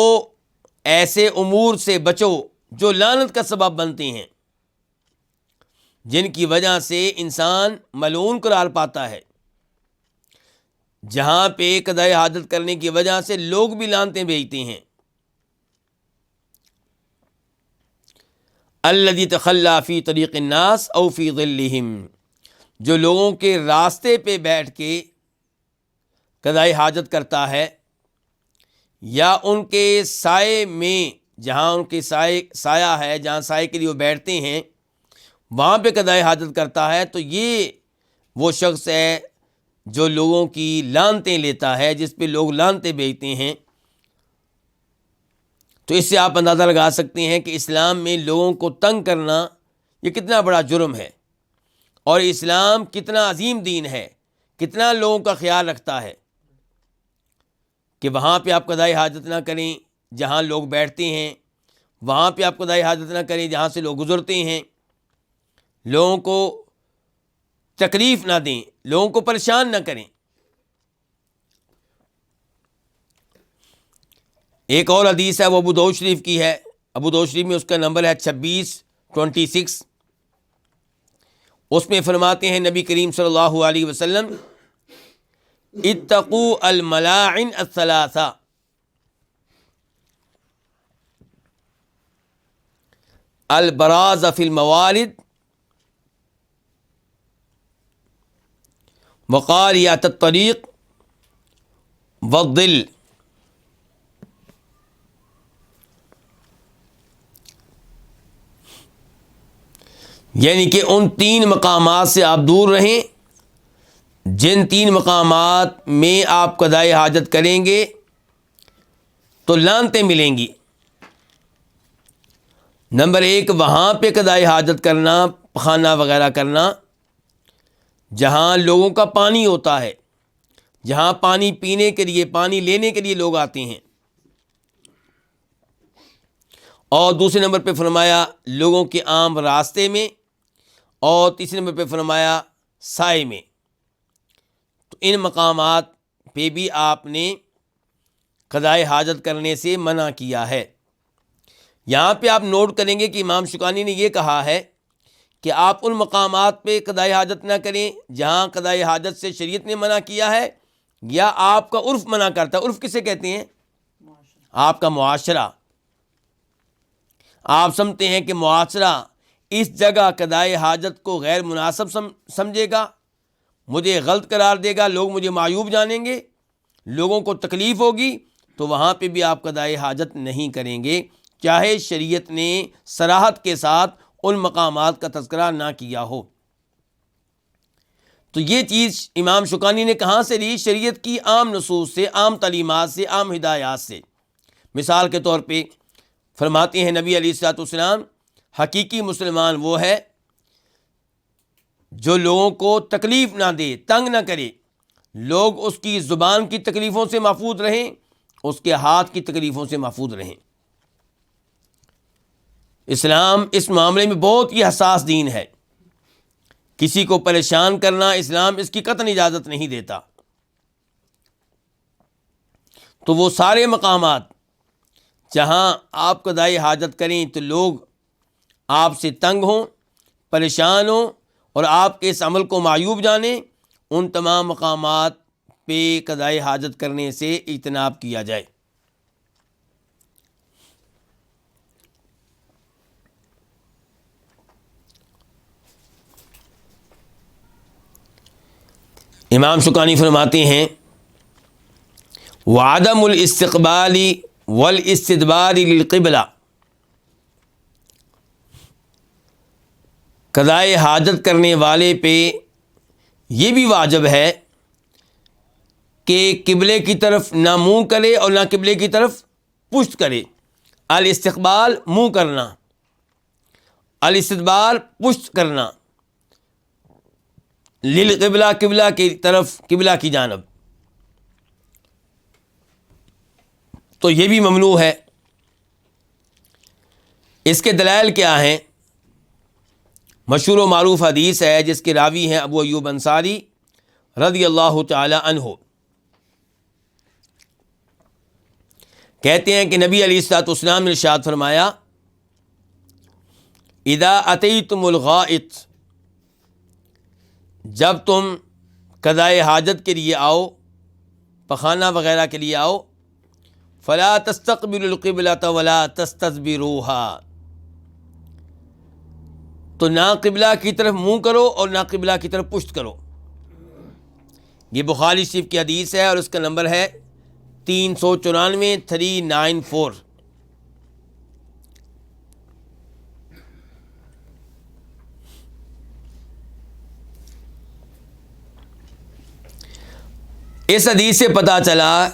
ایسے امور سے بچو جو لعنت کا سبب بنتے ہیں، جن کی وجہ سے انسان ملعون قرار پاتا ہے۔ جہاں پہ قضاء حاجت کرنے کی وجہ سے لوگ بھی لعنتیں بھیجتے ہیں۔ الذی تخلی فی طریق الناس او فی ظلہم، جو لوگوں کے راستے پہ بیٹھ کے قضاء حاجت کرتا ہے، یا ان کے سائے میں، جہاں ان کے سایہ ہے، جہاں سائے کے لیے وہ بیٹھتے ہیں، وہاں پہ قضاء حاجت کرتا ہے، تو یہ وہ شخص ہے جو لوگوں کی لعنتیں لیتا ہے، جس پہ لوگ لعنتیں بھیجتے ہیں۔ تو اس سے آپ اندازہ لگا سکتے ہیں کہ اسلام میں لوگوں کو تنگ کرنا یہ کتنا بڑا جرم ہے، اور اسلام کتنا عظیم دین ہے، کتنا لوگوں کا خیال رکھتا ہے کہ وہاں پہ آپ قضاء حاجت نہ کریں جہاں لوگ بیٹھتے ہیں، وہاں پہ آپ قضاء حاجت نہ کریں جہاں سے لوگ گزرتے ہیں، لوگوں کو تکلیف نہ دیں، لوگوں کو پریشان نہ کریں۔ ایک اور حدیث ہے، وہ ابو داؤد شریف کی ہے، ابو داؤد شریف میں اس کا نمبر ہے 2626۔ اس میں فرماتے ہیں نبی کریم صلی اللہ علیہ وسلم اتقوا الملاعن الثلاثہ، البراز فی الموارد، وقاریات الطریق، والظل۔ یعنی کہ ان تین مقامات سے آپ دور رہیں جن تین مقامات میں آپ قضاء حاجت کریں گے تو لعنتیں ملیں گی۔ نمبر 1، وہاں پہ قضاء حاجت کرنا، پخانہ وغیرہ کرنا جہاں لوگوں کا پانی ہوتا ہے، جہاں پانی پینے کے لیے، پانی لینے کے لیے لوگ آتے ہیں۔ اور دوسرے نمبر پہ فرمایا لوگوں کے عام راستے میں، اور تیسرے نمبر پہ فرمایا سائے میں۔ تو ان مقامات پہ بھی آپ نے قضاء حاجت کرنے سے منع کیا ہے۔ یہاں پہ آپ نوٹ کریں گے کہ امام شوکانی نے یہ کہا ہے کہ آپ ان مقامات پہ قضاء حاجت نہ کریں جہاں قضاء حاجت سے شریعت نے منع کیا ہے یا آپ کا عرف منع کرتا ہے۔ عرف کسے کہتے ہیں؟ آپ کا معاشرہ۔ آپ سمجھتے ہیں کہ معاشرہ اس جگہ قضاء حاجت کو غیر مناسب سمجھے گا، مجھے غلط قرار دے گا، لوگ مجھے معیوب جانیں گے، لوگوں کو تکلیف ہوگی، تو وہاں پہ بھی آپ قضائے حاجت نہیں کریں گے، چاہے شریعت نے صراحت کے ساتھ ان مقامات کا تذکرہ نہ کیا ہو۔ تو یہ چیز امام شوکانی نے کہاں سے لی؟ شریعت کی عام نصوص سے، عام تعلیمات سے، عام ہدایات سے۔ مثال کے طور پہ فرماتے ہیں نبی علیہ الصلوۃ والسلام، حقیقی مسلمان وہ ہے جو لوگوں کو تکلیف نہ دے، تنگ نہ کرے، لوگ اس کی زبان کی تکلیفوں سے محفوظ رہیں، اس کے ہاتھ کی تکلیفوں سے محفوظ رہیں۔ اسلام اس معاملے میں بہت ہی حساس دین ہے، کسی کو پریشان کرنا اسلام اس کی قطعاً اجازت نہیں دیتا۔ تو وہ سارے مقامات جہاں آپ قضائے حاجت کریں تو لوگ آپ سے تنگ ہوں، پریشان ہوں اور آپ کے اس عمل کو معیوب جانیں، ان تمام مقامات پہ قضائے حاجت کرنے سے اجتناب کیا جائے۔ امام شوکانی فرماتے ہیں وعدم الاستقبال والاستدبار للقبلہ، قضائے حاجت کرنے والے پہ یہ بھی واجب ہے کہ قبلے کی طرف نہ منہ کرے اور نہ قبلے کی طرف پشت کرے۔ الاستقبال منہ کرنا، الاستدبار پشت کرنا، للقبلہ قبلہ کی طرف، قبلہ کی جانب، تو یہ بھی ممنوع ہے۔ اس کے دلائل کیا ہیں؟ مشہور و معروف حدیث ہے جس کے راوی ہیں ابو ایوب انصاری رضی اللہ تعالی عنہ، کہتے ہیں کہ نبی علیہ الصلوۃ والسلام نے ارشاد فرمایا اذا اتیتم الغائط، جب تم قضائے حاجت کے لیے آؤ، پخانہ وغیرہ کے لیے آؤ، فلا تستقبلوا القبلة ولا تستدبروها، تو نہ قبلہ کی طرف منہ کرو اور نہ قبلہ کی طرف پشت کرو۔ یہ بخاری شریف کی حدیث ہے اور اس کا نمبر ہے 394 394۔ اس حدیث سے پتہ چلا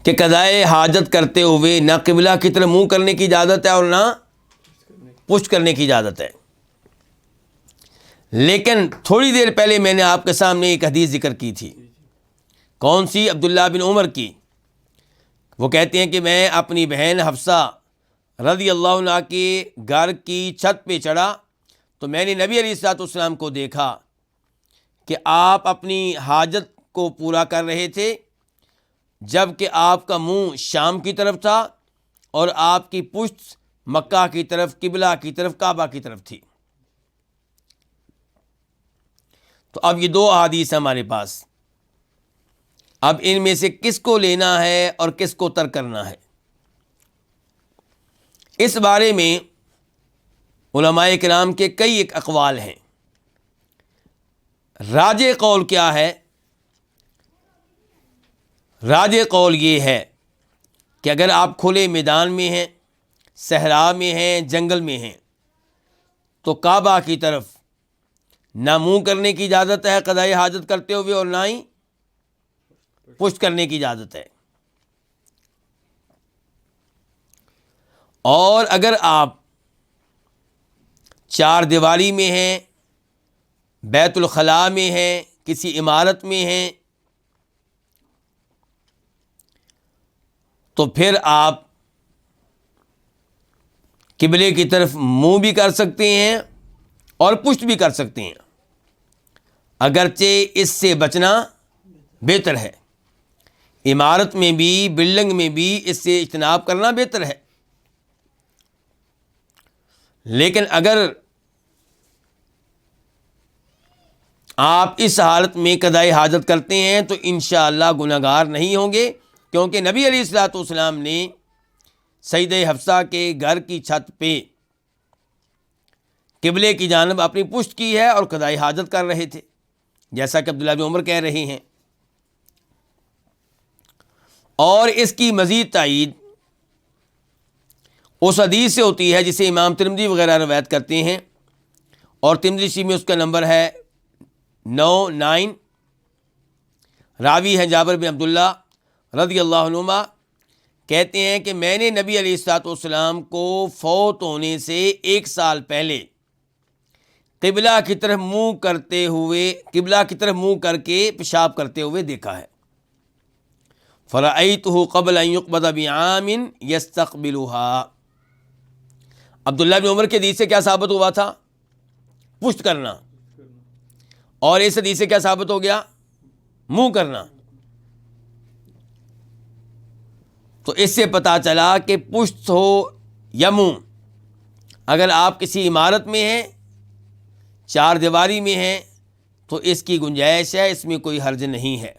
کہ قضائے حاجت کرتے ہوئے نہ قبلہ کی طرف منہ کرنے کی اجازت ہے اور نہ پشت کرنے کی اجازت ہے۔ لیکن تھوڑی دیر پہلے میں نے آپ کے سامنے ایک حدیث ذکر کی تھی، کون سی؟ عبداللہ بن عمر کی۔ وہ کہتے ہیں کہ میں اپنی بہن حفصہ رضی اللہ عنہ کے گھر کی چھت پہ چڑھا تو میں نے نبی علیہ الصلوۃ والسلام کو دیکھا کہ آپ اپنی حاجت کو پورا کر رہے تھے، جب کہ آپ کا منہ شام کی طرف تھا اور آپ کی پشت مکہ کی طرف، قبلہ کی طرف، کعبہ کی طرف تھی۔ تو اب یہ دو احادیث ہیں ہمارے پاس، اب ان میں سے کس کو لینا ہے اور کس کو ترک کرنا ہے؟ اس بارے میں علماء کرام کے کئی ایک اقوال ہیں۔ راجح قول کیا ہے؟ راجح قول یہ ہے کہ اگر آپ کھلے میدان میں ہیں، صحرا میں ہیں، جنگل میں ہیں، تو کعبہ کی طرف نہ منہ کرنے کی اجازت ہے قضائے حاجت کرتے ہوئے اور نہ ہی پشت کرنے کی اجازت ہے۔ اور اگر آپ چار دیواری میں ہیں، بیت الخلاء میں ہیں، کسی عمارت میں ہیں، تو پھر آپ قبلے کی طرف منہ بھی کر سکتے ہیں اور پشت بھی کر سکتے ہیں، اگرچہ اس سے بچنا بہتر ہے۔ عمارت میں بھی، بلڈنگ میں بھی اس سے اجتناب کرنا بہتر ہے۔ لیکن اگر آپ اس حالت میں قضائے حاجت کرتے ہیں تو انشاءاللہ گناہگار نہیں ہوں گے، کیونکہ نبی علیہ الصلوۃ والسلام نے سیدہ حفصہ کے گھر کی چھت پہ قبلے کی جانب اپنی پشت کی ہے اور قضائے حاجت کر رہے تھے۔ جیسا کہ عبداللہ بن عمر کہہ رہے ہیں. اور اس کی مزید تائید اس حدیث سے ہوتی ہے جسے امام ترمذی وغیرہ روایت کرتے ہیں، اور ترمذی شریف میں اس کا نمبر ہے 99. راوی ہیں جابر بن عبداللہ رضی اللہ عنہما، کہتے ہیں کہ میں نے نبی علیہ الصلوۃ والسلام کو فوت ہونے سے 1 سال پہلے قبلہ کی طرف منہ کر کے پیشاب کرتے ہوئے دیکھا ہے. فرأیتہ قبل ان یقبض بعام یستقبلها. عبداللہ بن عمر کے حدیث سے کیا ثابت ہوا تھا؟ پشت کرنا. اور اس حدیث سے کیا ثابت ہو گیا؟ منہ کرنا. تو اس سے پتہ چلا کہ پشت ہو یا منہ، اگر آپ کسی عمارت میں ہیں، 4 دیواری میں ہیں، تو اس کی گنجائش ہے، اس میں کوئی حرج نہیں ہے.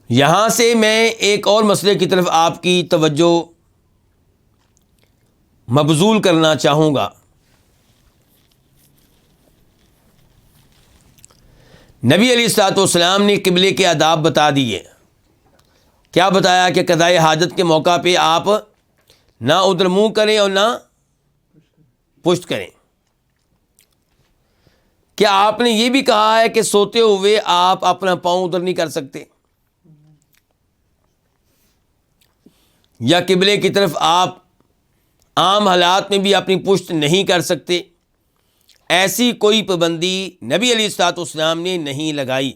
یہاں سے میں ایک اور مسئلے کی طرف آپ کی توجہ مبذول کرنا چاہوں گا. نبی علیہ الصلوۃ والسلام نے قبلے کے آداب بتا دیے. کیا بتایا؟ کہ قضائے حاجت کے موقع پہ آپ نہ ادھر منہ کریں اور نہ پشت کریں. کیا آپ نے یہ بھی کہا ہے کہ سوتے ہوئے آپ اپنا پاؤں ادھر نہیں کر سکتے، یا قبلے کی طرف آپ عام حالات میں بھی اپنی پشت نہیں کر سکتے؟ ایسی کوئی پابندی نبی علیہ الصلوۃ والسلام نے نہیں لگائی.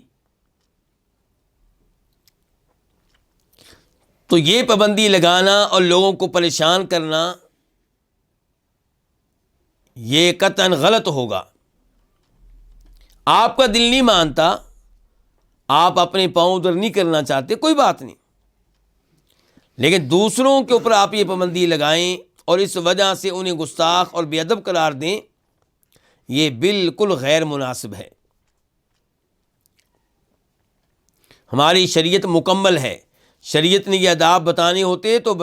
تو یہ پابندی لگانا اور لوگوں کو پریشان کرنا یہ قطعاً غلط ہوگا. آپ کا دل نہیں مانتا، آپ اپنے پاؤں ادھر نہیں کرنا چاہتے، کوئی بات نہیں، لیکن دوسروں کے اوپر آپ یہ پابندی لگائیں اور اس وجہ سے انہیں گستاخ اور بے ادب قرار دیں، یہ بالکل غیر مناسب ہے. ہماری شریعت مکمل ہے. شریعت نے یہ آداب بتانے ہوتے تو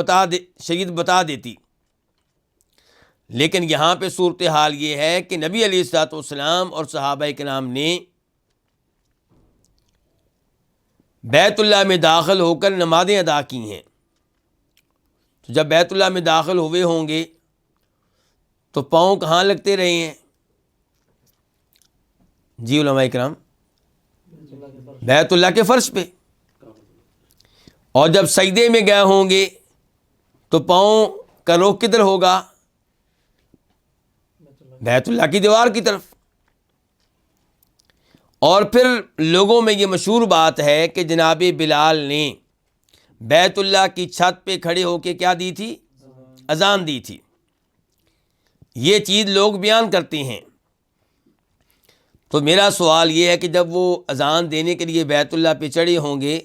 شریعت بتا دیتی. لیکن یہاں پہ صورتحال یہ ہے کہ نبی علیہ الصلوۃ والسلام اور صحابہ کرام نے بیت اللہ میں داخل ہو کر نمازیں ادا کی ہیں. تو جب بیت اللہ میں داخل ہوئے ہوں گے تو پاؤں کہاں لگتے رہے ہیں؟ جی علماء کرام، بیت اللہ کے فرش پہ. اور جب سجدے میں گئے ہوں گے تو پاؤں کا رخ کدھر ہوگا؟ بیت اللہ کی دیوار کی طرف. اور پھر لوگوں میں یہ مشہور بات ہے کہ جناب بلال نے بیت اللہ کی چھت پہ کھڑے ہو کے کیا دی تھی؟ اذان دی تھی. یہ چیز لوگ بیان کرتے ہیں. تو میرا سوال یہ ہے کہ جب وہ اذان دینے کے لیے بیت اللہ پہ چڑھے ہوں گے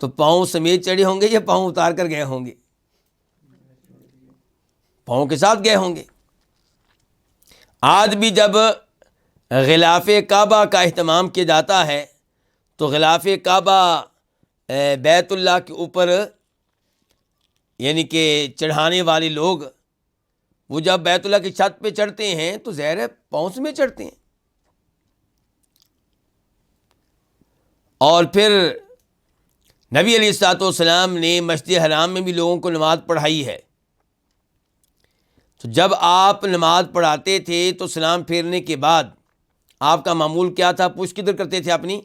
تو پاؤں سمیت چڑھے ہوں گے یا پاؤں اتار کر گئے ہوں گے؟ پاؤں کے ساتھ گئے ہوں گے. آج بھی جب غلاف کعبہ کا اہتمام کیا جاتا ہے تو غلاف کعبہ بیت اللہ کے اوپر یعنی کہ چڑھانے والے لوگ وہ جب بیت اللہ کی چھت پہ چڑھتے ہیں تو ظاہر ہے پاؤں میں چڑھتے ہیں. اور پھر نبی علیہ الصلوۃ والسلام نے مسجد حرام میں بھی لوگوں کو نماز پڑھائی ہے. تو جب آپ نماز پڑھاتے تھے تو سلام پھیرنے کے بعد آپ کا معمول کیا تھا؟ پشت کدھر کرتے تھے؟ اپنی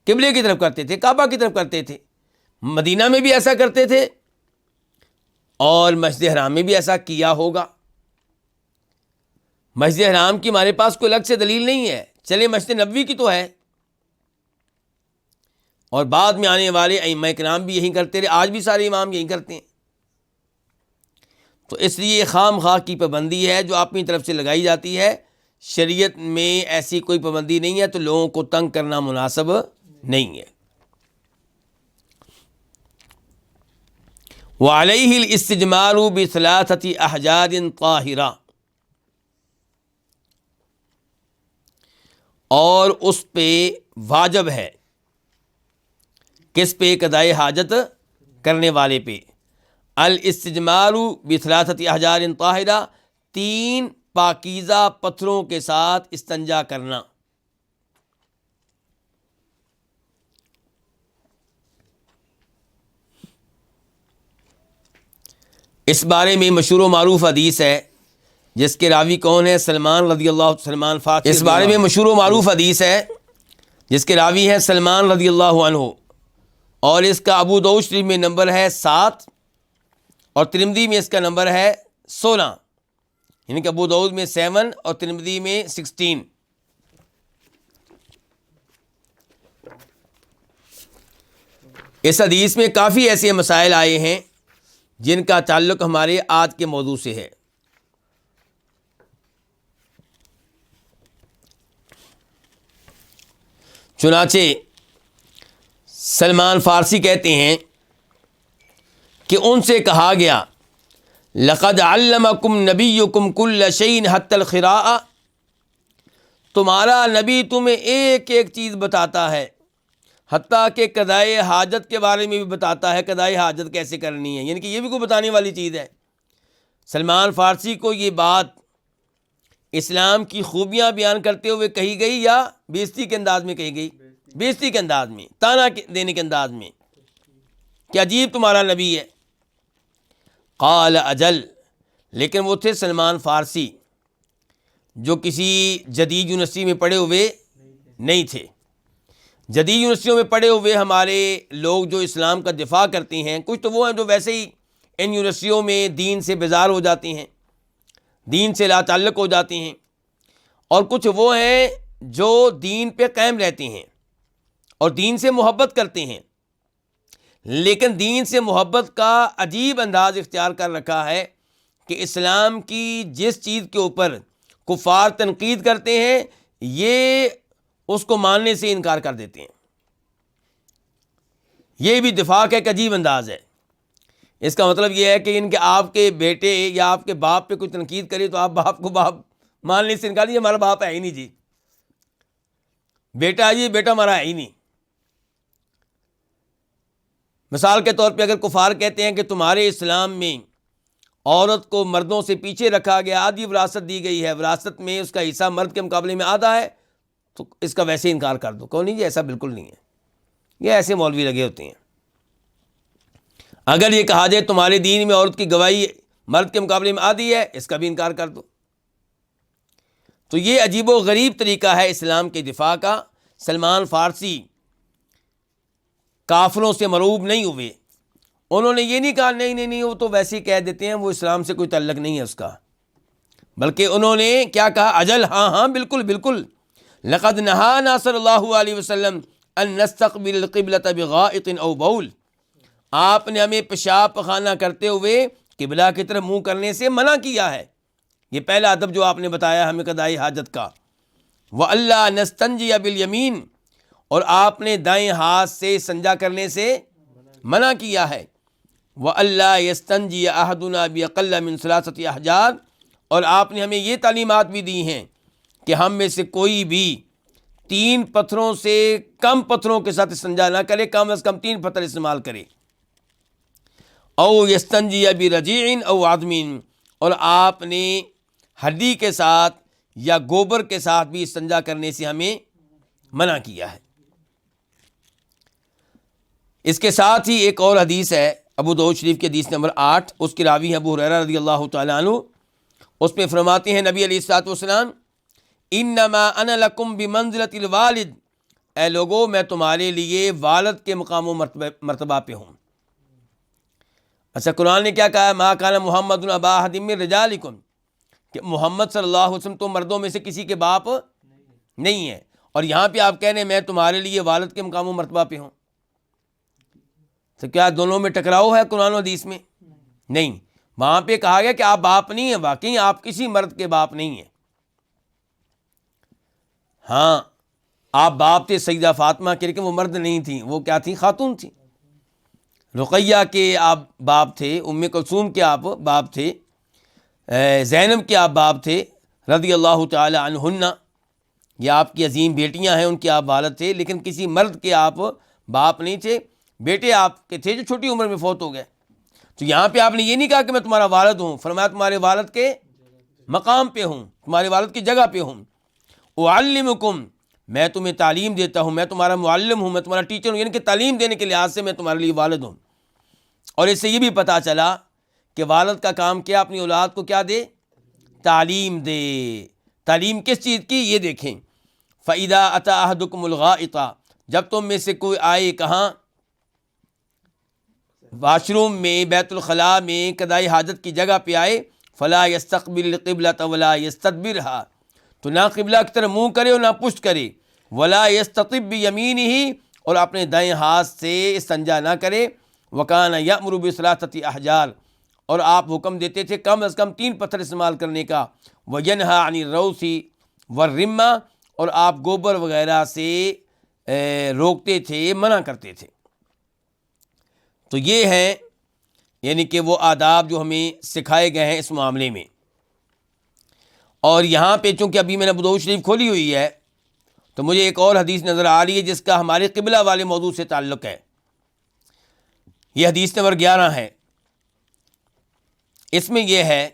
قبلے کی طرف کرتے تھے، کعبہ کی طرف کرتے تھے. مدینہ میں بھی ایسا کرتے تھے اور مسجد حرام میں بھی ایسا کیا ہوگا. مسجد حرام کی ہمارے پاس کوئی الگ سے دلیل نہیں ہے، چلے مسجد نبوی کی تو ہے، اور بعد میں آنے والے ائمہ کرام بھی یہی کرتے رہے، آج بھی سارے امام یہی کرتے ہیں. تو اس لیے خام خواہ کی پابندی ہے جو اپنی طرف سے لگائی جاتی ہے. شریعت میں ایسی کوئی پابندی نہیں ہے تو لوگوں کو تنگ کرنا مناسب نہیں ہے. وعلیہ الاستجمار بثلاثۃ احجار طاہرہ، اور اس پہ واجب ہے، کس پہ؟ قضائے حاجت کرنے والے پہ، الاستجمار بثلاثۃ احجار طاہرہ، 3 پاکیزہ پتھروں کے ساتھ استنجا کرنا۔ اس بارے میں مشہور و معروف حدیث ہے جس کے راوی کون ہے؟ سلمان فارسی۔ اس بارے میں مشہور و معروف حدیث ہے جس کے راوی ہیں سلمان رضی اللہ عنہ، اور اس کا ابو داؤد شریف میں نمبر ہے 7 اور ترمذی میں اس کا نمبر ہے 16، یعنی کہ ابو داؤد میں 7 اور ترمذی میں 16۔ اس حدیث میں کافی ایسے مسائل آئے ہیں جن کا تعلق ہمارے آج کے موضوع سے ہے۔ چنانچہ سلمان فارسی کہتے ہیں کہ ان سے کہا گیا لقد علمکم نبیکم کل شیء حتی الخراء، تمہارا نبی تمہیں ایک ایک چیز بتاتا ہے، حتیٰ کہ قضائے حاجت کے بارے میں بھی بتاتا ہے، قضائے حاجت کیسے کرنی ہے، یعنی کہ یہ بھی کوئی بتانے والی چیز ہے۔ سلمان فارسی کو یہ بات اسلام کی خوبیاں بیان کرتے ہوئے کہی گئی یا بےزتی کے انداز میں کہی گئی؟ بےزتی کے انداز میں، طعنہ دینے کے انداز میں کہ عجیب تمہارا نبی ہے۔ قال اجل، لیکن وہ تھے سلمان فارسی جو کسی جدید یونیورسٹی میں پڑھے ہوئے نہیں تھے۔ جدید یونیورسٹیوں میں پڑھے ہوئے ہمارے لوگ جو اسلام کا دفاع کرتے ہیں، کچھ تو وہ ہیں جو ویسے ہی ان یونیورسٹیوں میں دین سے بیزار ہو جاتے ہیں، دین سے لا تعلق ہو جاتے ہیں، اور کچھ وہ ہیں جو دین پہ قائم رہتے ہیں اور دین سے محبت کرتے ہیں، لیکن دین سے محبت کا عجیب انداز اختیار کر رکھا ہے کہ اسلام کی جس چیز کے اوپر کفار تنقید کرتے ہیں یہ اس کو ماننے سے انکار کر دیتے ہیں۔ یہ بھی دفاع کا ایک عجیب انداز ہے۔ اس کا مطلب یہ ہے کہ ان کے آپ کے بیٹے یا آپ کے باپ پہ کوئی تنقید کرے تو آپ باپ کو باپ ماننے سے انکار، یہ ہمارا باپ ہے ہی نہیں جی، بیٹا یہ بیٹا ہمارا ہے ہی نہیں۔ مثال کے طور پہ اگر کفار کہتے ہیں کہ تمہارے اسلام میں عورت کو مردوں سے پیچھے رکھا گیا، آدھی وراثت دی گئی ہے، وراثت میں اس کا حصہ مرد کے مقابلے میں آدھا ہے، تو اس کا ویسے انکار کر دو، کہو نہیں جی ایسا بالکل نہیں ہے، یہ ایسے مولوی لگے ہوتے ہیں۔ اگر یہ کہا جائے تمہارے دین میں عورت کی گواہی مرد کے مقابلے میں آدھی ہے، اس کا بھی انکار کر دو۔ تو یہ عجیب و غریب طریقہ ہے اسلام کے دفاع کا۔ سلمان فارسی کافروں سے مرعوب نہیں ہوئے، انہوں نے یہ نہیں کہا نہیں وہ تو ویسے ہی کہہ دیتے ہیں، وہ اسلام سے کوئی تعلق نہیں ہے اس کا، بلکہ انہوں نے کیا کہا؟ اجل، ہاں بالکل بالکل، لقد نہانا صلی اللہ علیہ وسلم ان نستقبل القبلۃ بغائط او بول، آپ نے ہمیں پیشاب پخانہ کرتے ہوئے قبلہ کی طرف منہ کرنے سے منع کیا ہے۔ یہ پہلا ادب جو آپ نے بتایا ہمیں قضائی حاجت کا۔ وَأَلَّا نَسْتَنْجِيَ بِالْيَمِينِ، اور آپ نے دائیں ہاتھ سے استنجا کرنے سے منع کیا ہے۔ وَأَلَّا يَسْتَنْجِيَ أَحَدُنَا بِأَقَلَّ مِنْ ثَلَاثَةِ أَحْجَارٍ، اور آپ نے ہمیں یہ تعلیمات بھی دی ہیں کہ ہم میں سے کوئی بھی 3 پتھروں سے کم پتھروں کے ساتھ استنجا نہ کرے، کم از کم 3 پتھر استعمال کرے۔ او یستنجی برجیع او عظم، اور آپ نے ہڈی کے ساتھ یا گوبر کے ساتھ بھی استنجا کرنے سے ہمیں منع کیا ہے۔ اس کے ساتھ ہی ایک اور حدیث ہے ابو داؤد شریف کی حدیث نمبر 8، اس کے راوی ہیں ابو ہریرہ رضی اللہ تعالیٰ عنہ۔ اس میں فرماتے ہیں نبی علیہ الصلوۃ والسلام، انما انا لکم بمنزلۃ الوالد، اے لوگو میں تمہارے لیے والد کے مقام و مرتبہ پہ ہوں۔ اچھا، قرآن نے کیا کہا؟ ما کان محمد ابا احد من رجالکم، کہ محمد صلی اللہ علیہ وسلم تو مردوں میں سے کسی کے باپ نہیں ہے، اور یہاں پہ آپ کہہ رہے ہیں میں تمہارے لیے والد کے مقام و مرتبہ پہ ہوں، تو کیا دونوں میں ٹکراؤ ہے قرآن و حدیث میں؟ نہیں، وہاں پہ کہا گیا کہ آپ باپ نہیں ہیں، واقعی آپ کسی مرد کے باپ نہیں ہیں۔ ہاں آپ باپ تھے سیدہ فاطمہ کے، لیکن وہ مرد نہیں تھیں، وہ کیا تھیں؟ خاتون تھیں۔ رقیہ کے آپ باپ تھے، ام کلثوم کے آپ باپ تھے، زینب کے آپ باپ تھے رضی اللہ تعالی عنہن، یہ آپ کی عظیم بیٹیاں ہیں، ان کے آپ والد تھے، لیکن کسی مرد کے آپ باپ نہیں تھے، بیٹے آپ کے تھے جو چھوٹی عمر میں فوت ہو گئے۔ تو یہاں پہ آپ نے یہ نہیں کہا کہ میں تمہارا والد ہوں، فرمایا تمہارے والد کے مقام پہ ہوں، تمہارے والد کی جگہ پہ ہوں۔ اعلمکم، میں تمہیں تعلیم دیتا ہوں، میں تمہارا معلم ہوں، میں تمہارا ٹیچر ہوں، یعنی کہ تعلیم دینے کے لحاظ سے میں تمہارے لیے والد ہوں۔ اور اس سے یہ بھی پتہ چلا کہ والد کا کام کیا، اپنی اولاد کو کیا دے؟ تعلیم دے۔ تعلیم کس چیز کی؟ یہ دیکھیں، فَإِذَا أَتَى أَحَدُكُمُ الْغَائِطَ، جب تم میں سے کوئی آئے کہاں؟ واش روم میں، بیت الخلاء میں، قضائے حاجت کی جگہ پہ آئے، فَلَا يَسْتَقْبِلِ الْقِبْلَةَ وَلَا يَسْتَدْبِرْهَا، تو نہ قبلہ کی طرف منہ کرے اور نہ پشت کرے، وَلَا يَسْتَطِبْ بِيَمِينِهِ، اور اپنے دائیں ہاتھ سے استنجا نہ کرے، وَكَانَ يَأْمُرُ بِثَلَاثَةِ أَحْجَارٍ، اور آپ حکم دیتے تھے کم از کم 3 پتھر استعمال کرنے کا، وَيَنْهَى عَنِ الرَّوْثِ وَالرِّمَّةِ، اور آپ گوبر وغیرہ سے روکتے تھے، منع کرتے تھے۔ تو یہ ہیں یعنی کہ وہ آداب جو ہمیں سکھائے گئے ہیں اس معاملے میں۔ اور یہاں پہ چونکہ ابھی میں نے ابو داؤد شریف کھولی ہوئی ہے تو مجھے ایک اور حدیث نظر آ رہی ہے جس کا ہمارے قبلہ والے موضوع سے تعلق ہے۔ یہ حدیث نمبر 11 ہے۔ اس میں یہ ہے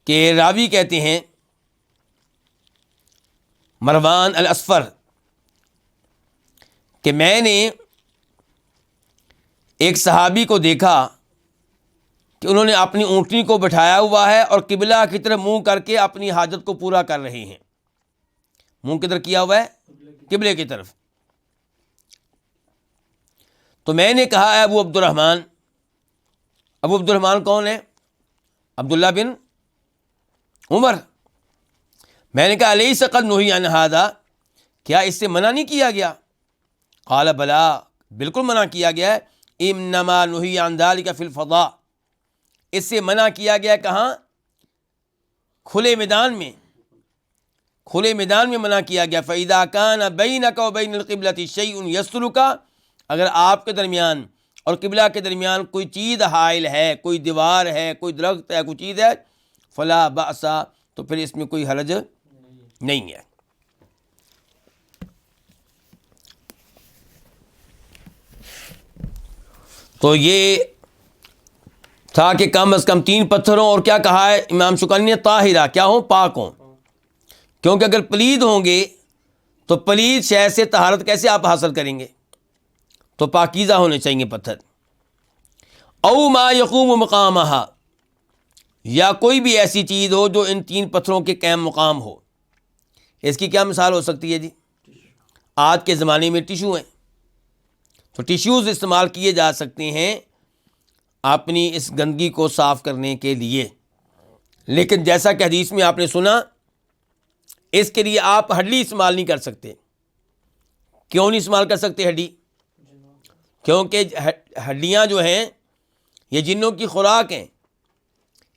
کہ راوی کہتے ہیں مروان الاصفر کہ میں نے ایک صحابی کو دیکھا کہ انہوں نے اپنی اونٹنی کو بٹھایا ہوا ہے اور قبلہ کی طرف منہ کر کے اپنی حاجت کو پورا کر رہے ہیں۔ منہ کدھر کیا ہوا ہے؟ قبلے کی طرف۔ تو میں نے کہا اے ابو عبد الرحمن، ابو عبد الرحمن کون ہے؟ عبداللہ بن عمر۔ میں نے کہا الیس قد نہی عن ھذا، کیا اس سے منع نہیں کیا گیا؟ قال بلا، بالکل منع کیا گیا ہے۔ انما نہی عن ذلک فی الفضاء، اس سے منع کیا گیا کہاں؟ کھلے میدان میں، کھلے میدان میں منع کیا گیا۔ فَإِذَا كَانَ بَيْنَكَ وَبَيْنَ الْقِبْلَةِ شَيْءٌ يَسْتُرُكَ، اگر آپ کے درمیان اور قبلہ کے درمیان کوئی چیز حائل ہے، کوئی دیوار ہے، کوئی درخت ہے، کوئی چیز ہے، فلا بأس، تو پھر اس میں کوئی حرج نہیں ہے۔ تو یہ تھا کہ کم از کم 3 پتھروں، اور کیا کہا ہے امام شوکانی نے؟ طاہرہ، کیا ہوں؟ پاک ہوں، کیونکہ اگر پلید ہوں گے تو پلید شے سے طہارت کیسے آپ حاصل کریں گے؟ تو پاکیزہ ہونے چاہیے پتھر۔ او ما یقوم مقامہا، یا کوئی بھی ایسی چیز ہو جو ان 3 پتھروں کے قائم مقام ہو۔ اس کی کیا مثال ہو سکتی ہے جی؟ آج کے زمانے میں ٹیشو ہیں، تو ٹیشوز استعمال کیے جا سکتے ہیں اپنی اس گندگی کو صاف کرنے کے لیے، لیکن جیسا کہ حدیث میں آپ نے سنا، اس کے لیے آپ ہڈی استعمال نہیں کر سکتے۔ کیوں نہیں استعمال کر سکتے ہڈی؟ کیونکہ ہڈیاں جو ہیں یہ جنوں کی خوراک ہیں،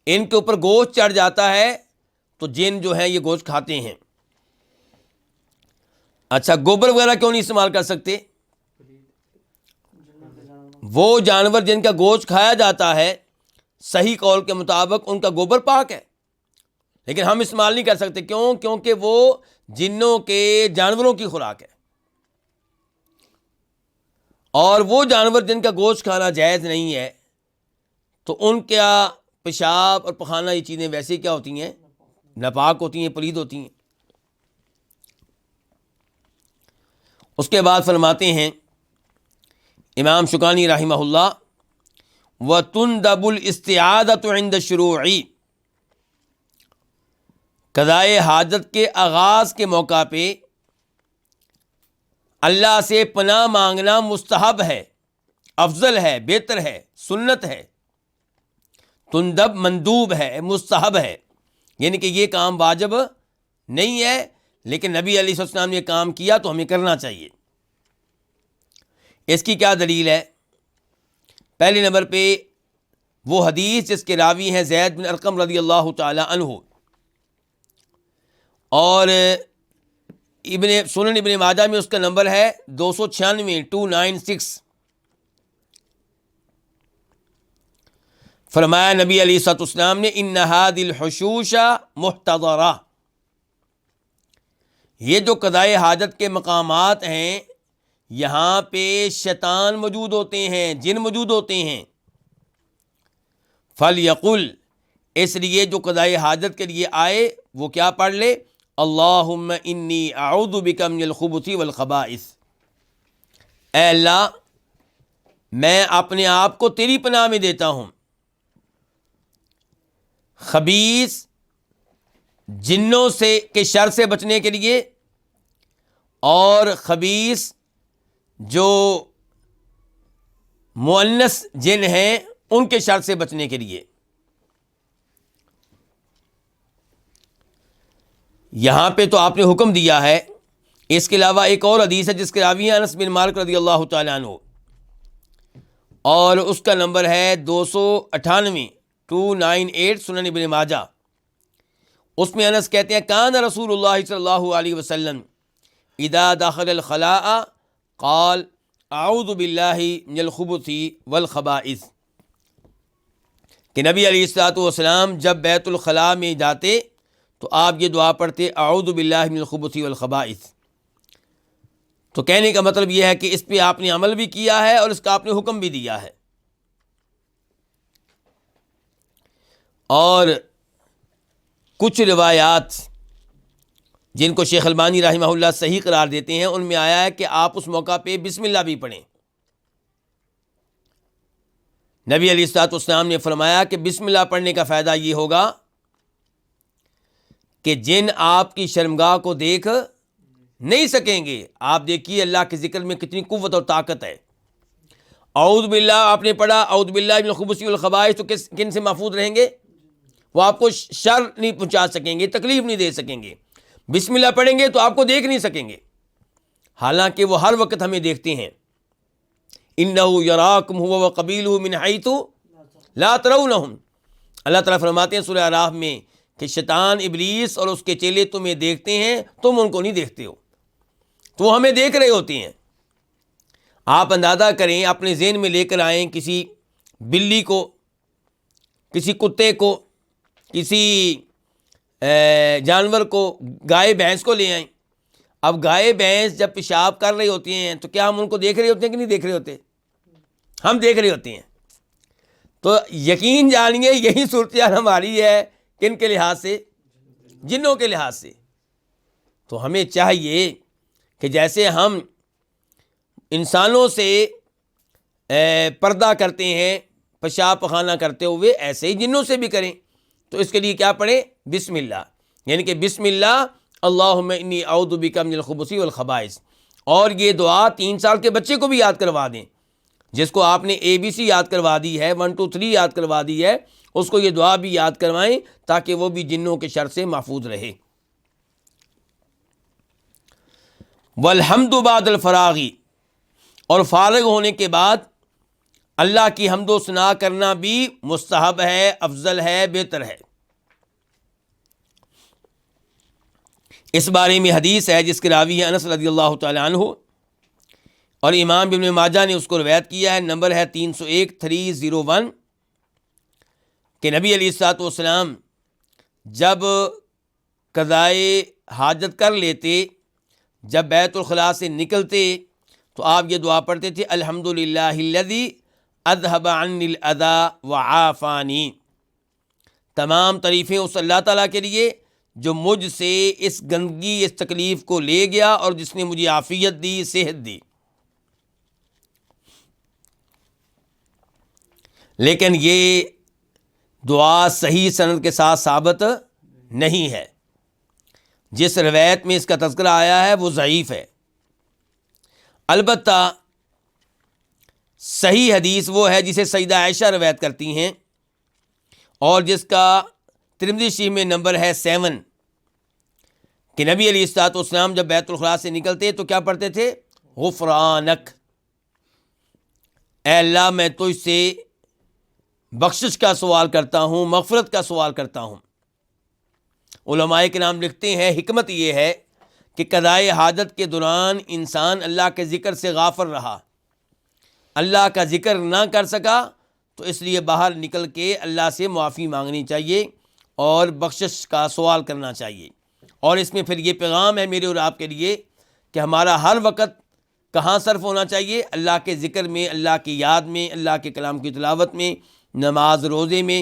ان کے اوپر گوشت چڑھ جاتا ہے تو جن جو ہیں یہ گوشت کھاتے ہیں۔ اچھا، گوبر وغیرہ کیوں نہیں استعمال کر سکتے؟ وہ جانور جن کا گوشت کھایا جاتا ہے صحیح قول کے مطابق ان کا گوبر پاک ہے، لیکن ہم استعمال نہیں کر سکتے۔ کیوں؟ کیونکہ وہ جنوں کے، جانوروں کی خوراک ہے، اور وہ جانور جن کا گوشت کھانا جائز نہیں ہے تو ان کا پیشاب اور پخانہ یہ چیزیں ویسے کیا ہوتی ہیں؟ ناپاک ہوتی ہیں، پلید ہوتی ہیں۔ اس کے بعد فرماتے ہیں امام شوکانی رحمہ اللہ، وَتُنْدَبُ الْإِسْتِعَاذَةُ عِنْدَ الشُّرُوعِ، قضائے حاجت کے آغاز کے موقع پہ اللہ سے پناہ مانگنا مستحب ہے، افضل ہے، بہتر ہے، سنت ہے۔ تندب مندوب ہے، مستحب ہے، یعنی کہ یہ کام واجب نہیں ہے، لیکن نبی علیہ السلام نے یہ کام کیا تو ہمیں کرنا چاہیے۔ اس کی کیا دلیل ہے؟ پہلے نمبر پہ وہ حدیث جس کے راوی ہیں زید بن ارقم رضی اللہ تعالی عنہ، اور سنن ابن ماجہ میں اس کا نمبر ہے 296 296۔ فرمایا نبی علیہ الصلوۃ والسلام نے، ان ھذی الحشوش محتضرہ، یہ جو قضائے حاجت کے مقامات ہیں یہاں پہ شیطان موجود ہوتے ہیں، جن موجود ہوتے ہیں. فَلْيَقُلْ، اس لیے جو قضائے حاجت کے لیے آئے وہ کیا پڑھ لے؟ اللہم انی اعوذ بک من الخبث والخبائث. اے اللہ میں اپنے آپ کو تیری پناہ میں دیتا ہوں خبیث جنوں سے کے شر سے بچنے کے لیے، اور خبیث جو مؤنث جن ہیں ان کے شر سے بچنے کے لیے. یہاں پہ تو آپ نے حکم دیا ہے. اس کے علاوہ ایک اور حدیث ہے جس کے راوی ہیں انس بن مالک رضی اللہ تعالیٰ عنہ، اور اس کا نمبر ہے 298 298 سنن ابن ماجہ. اس میں انس کہتے ہیں کان رسول اللہ صلی اللہ علیہ وسلم اذا دخل الخلاء قال اعوذ باللہ من الخبث والخبائث، کہ نبی علیہ الصلوۃ والسلام جب بیت الخلاء میں جاتے تو آپ یہ دعا پڑھتے اعوذ باللہ من الخبث والخبائث. تو کہنے کا مطلب یہ ہے کہ اس پہ آپ نے عمل بھی کیا ہے اور اس کا آپ نے حکم بھی دیا ہے. اور کچھ روایات جن کو شیخ البانی رحمہ اللہ صحیح قرار دیتے ہیں ان میں آیا ہے کہ آپ اس موقع پہ بسم اللہ بھی پڑھیں. نبی علیہ الصلوۃ والسلام نے فرمایا کہ بسم اللہ پڑھنے کا فائدہ یہ ہوگا کہ جن آپ کی شرمگاہ کو دیکھ نہیں سکیں گے. آپ دیکھیے اللہ کے ذکر میں کتنی قوت اور طاقت ہے. اعوذ باللہ آپ نے پڑھا اعوذ باللہ من الخبث والخبائث، تو کن سے محفوظ رہیں گے؟ وہ آپ کو شر نہیں پہنچا سکیں گے، تکلیف نہیں دے سکیں گے. بسم اللہ پڑھیں گے تو آپ کو دیکھ نہیں سکیں گے، حالانکہ وہ ہر وقت ہمیں دیکھتے ہیں. انہ یراکم هو وقبیلہ من حیث لا ترونہم. اللہ تعالیٰ فرماتے ہیں سورہ اعراف میں کہ شیطان ابلیس اور اس کے چیلے تمہیں دیکھتے ہیں، تم ان کو نہیں دیکھتے ہو، تو وہ ہمیں دیکھ رہے ہوتے ہیں. آپ اندازہ کریں، اپنے ذہن میں لے کر آئیں کسی بلی کو، کسی کتے کو، کسی جانور کو، گائے بھینس کو لے آئیں. اب گائے بھینس جب پیشاب کر رہی ہوتی ہیں تو کیا ہم ان کو دیکھ رہے ہوتے ہیں کہ نہیں دیکھ رہے ہوتے؟ ہم دیکھ رہے ہوتے ہیں. تو یقین جانیے یہی صورتحال ہماری ہے کن کے لحاظ سے؟ جنوں کے لحاظ سے. تو ہمیں چاہیے کہ جیسے ہم انسانوں سے پردہ کرتے ہیں پیشاب پخانہ کرتے ہوئے، ایسے ہی جنوں سے بھی کریں. تو اس کے لیے کیا پڑھیں؟ بسم اللہ، یعنی کہ بسم اللہ اللہم انی اعوذ بک من الخبث والخبائث. اور یہ دعا 3 سال کے بچے کو بھی یاد کروا دیں. جس کو آپ نے ABC یاد کروا دی ہے، 1 2 3 یاد کروا دی ہے، اس کو یہ دعا بھی یاد کروائیں تاکہ وہ بھی جنوں کے شر سے محفوظ رہے. والحمد بعد الفراغی، اور فارغ ہونے کے بعد اللہ کی حمد و ثنا کرنا بھی مستحب ہے، افضل ہے، بہتر ہے. اس بارے میں حدیث ہے جس کے راوی ہے انس رضی اللہ تعالی عنہ، اور امام ابن ماجہ نے اس کو روایت کیا ہے. نمبر ہے 301 301 کہ نبی علیہ الصلوۃ والسلام جب قضائے حاجت کر لیتے، جب بیت الخلاء سے نکلتے تو آپ یہ دعا پڑھتے تھے الحمدللہ الذی اذهب عنی الاذی وعافانی. تمام تعریفیں اس اللہ تعالیٰ کے لیے جو مجھ سے اس گندگی، اس تکلیف کو لے گیا اور جس نے مجھے عافیت دی، صحت دی. لیکن یہ دعا صحیح سند کے ساتھ ثابت نہیں ہے. جس روایت میں اس کا تذکرہ آیا ہے وہ ضعیف ہے. البتہ صحیح حدیث وہ ہے جسے سیدہ عائشہ روایت کرتی ہیں، اور جس کا ترمذی شریف میں نمبر ہے 7 کہ نبی علیہ الصلوۃ والسلام جب بیت الخلاء سے نکلتے تو کیا پڑھتے تھے؟ غفرانک، اے اللہ میں تجھ سے بخشش کا سوال کرتا ہوں، مغفرت کا سوال کرتا ہوں. علماء کرام لکھتے ہیں حکمت یہ ہے کہ قضائے حاجت کے دوران انسان اللہ کے ذکر سے غافل رہا، اللہ کا ذکر نہ کر سکا، تو اس لیے باہر نکل کے اللہ سے معافی مانگنی چاہیے اور بخشش کا سوال کرنا چاہیے. اور اس میں پھر یہ پیغام ہے میرے اور آپ کے لیے کہ ہمارا ہر وقت کہاں صرف ہونا چاہیے؟ اللہ کے ذکر میں، اللہ کی یاد میں، اللہ کے کلام کی تلاوت میں، نماز روزے میں،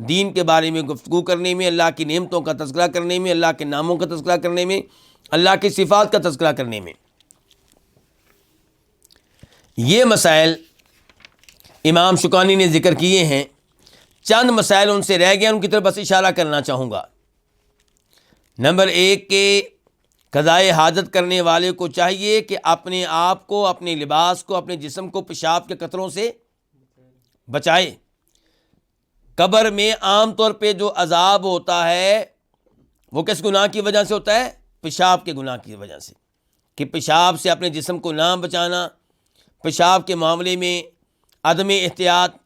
دین کے بارے میں گفتگو کرنے میں، اللہ کی نعمتوں کا تذکرہ کرنے میں، اللہ کے ناموں کا تذکرہ کرنے میں، اللہ کی صفات کا تذکرہ کرنے میں۔ یہ مسائل امام شوکانی نے ذکر کیے ہیں۔ چند مسائل ان سے رہ گئے، ان کی طرف بس اشارہ کرنا چاہوں گا۔ نمبر 1 کہ قضائے حاجت کرنے والے کو چاہیے کہ اپنے آپ کو، اپنے لباس کو، اپنے جسم کو پیشاب کے قطروں سے بچائے۔ قبر میں عام طور پہ جو عذاب ہوتا ہے وہ کس گناہ کی وجہ سے ہوتا ہے؟ پیشاب کے گناہ کی وجہ سے، کہ پیشاب سے اپنے جسم کو نہ بچانا، پیشاب کے معاملے میں عدم احتیاط،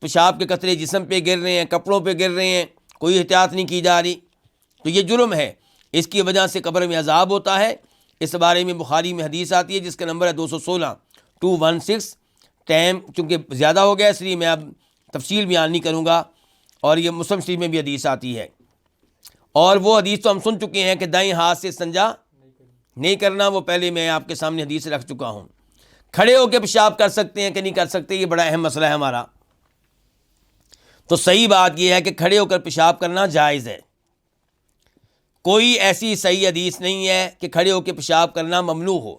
پیشاب کے قطرے جسم پہ گر رہے ہیں، کپڑوں پہ گر رہے ہیں، کوئی احتیاط نہیں کی جا رہی، تو یہ جرم ہے، اس کی وجہ سے قبر میں عذاب ہوتا ہے۔ اس بارے میں بخاری میں حدیث آتی ہے جس کا نمبر ہے 216 ٹائم چونکہ زیادہ ہو گیا اس لیے میں اب تفصیل بیان نہیں کروں گا، اور یہ مسلم شریف میں بھی حدیث آتی ہے، اور وہ حدیث تو ہم سن چکے ہیں کہ دائیں ہاتھ سے استنجا نہیں کرنا، وہ پہلے میں آپ کے سامنے حدیث رکھ چکا ہوں۔ کھڑے ہو کے پیشاب کر سکتے ہیں کہ نہیں کر سکتے، یہ بڑا اہم مسئلہ ہے ہمارا۔ تو صحیح بات یہ ہے کہ کھڑے ہو کر پیشاب کرنا جائز ہے، کوئی ایسی صحیح حدیث نہیں ہے کہ کھڑے ہو کے پیشاب کرنا ممنوع ہو،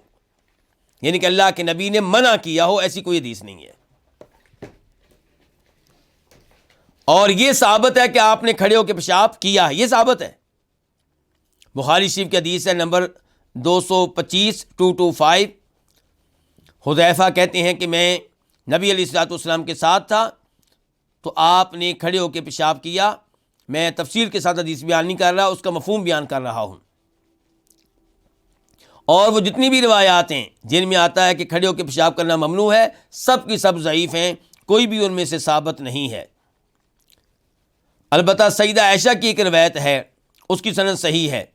یعنی کہ اللہ کے نبی نے منع کیا ہو، ایسی کوئی حدیث نہیں ہے۔ اور یہ ثابت ہے کہ آپ نے کھڑے ہو کے پیشاب کیا ہے، یہ ثابت ہے۔ بخاری شریف کی حدیث ہے نمبر 225 حذیفہ کہتے ہیں کہ میں نبی علیہ الصلوۃ والسلام کے ساتھ تھا تو آپ نے کھڑے ہو کے پیشاب کیا۔ میں تفصیل کے ساتھ حدیث بیان نہیں کر رہا، اس کا مفہوم بیان کر رہا ہوں۔ اور وہ جتنی بھی روایات ہیں جن میں آتا ہے کہ کھڑے ہو کے پیشاب کرنا ممنوع ہے، سب کی سب ضعیف ہیں، کوئی بھی ان میں سے ثابت نہیں ہے۔ البتہ سیدہ عائشہ کی ایک روایت ہے، اس کی سند صحیح ہے،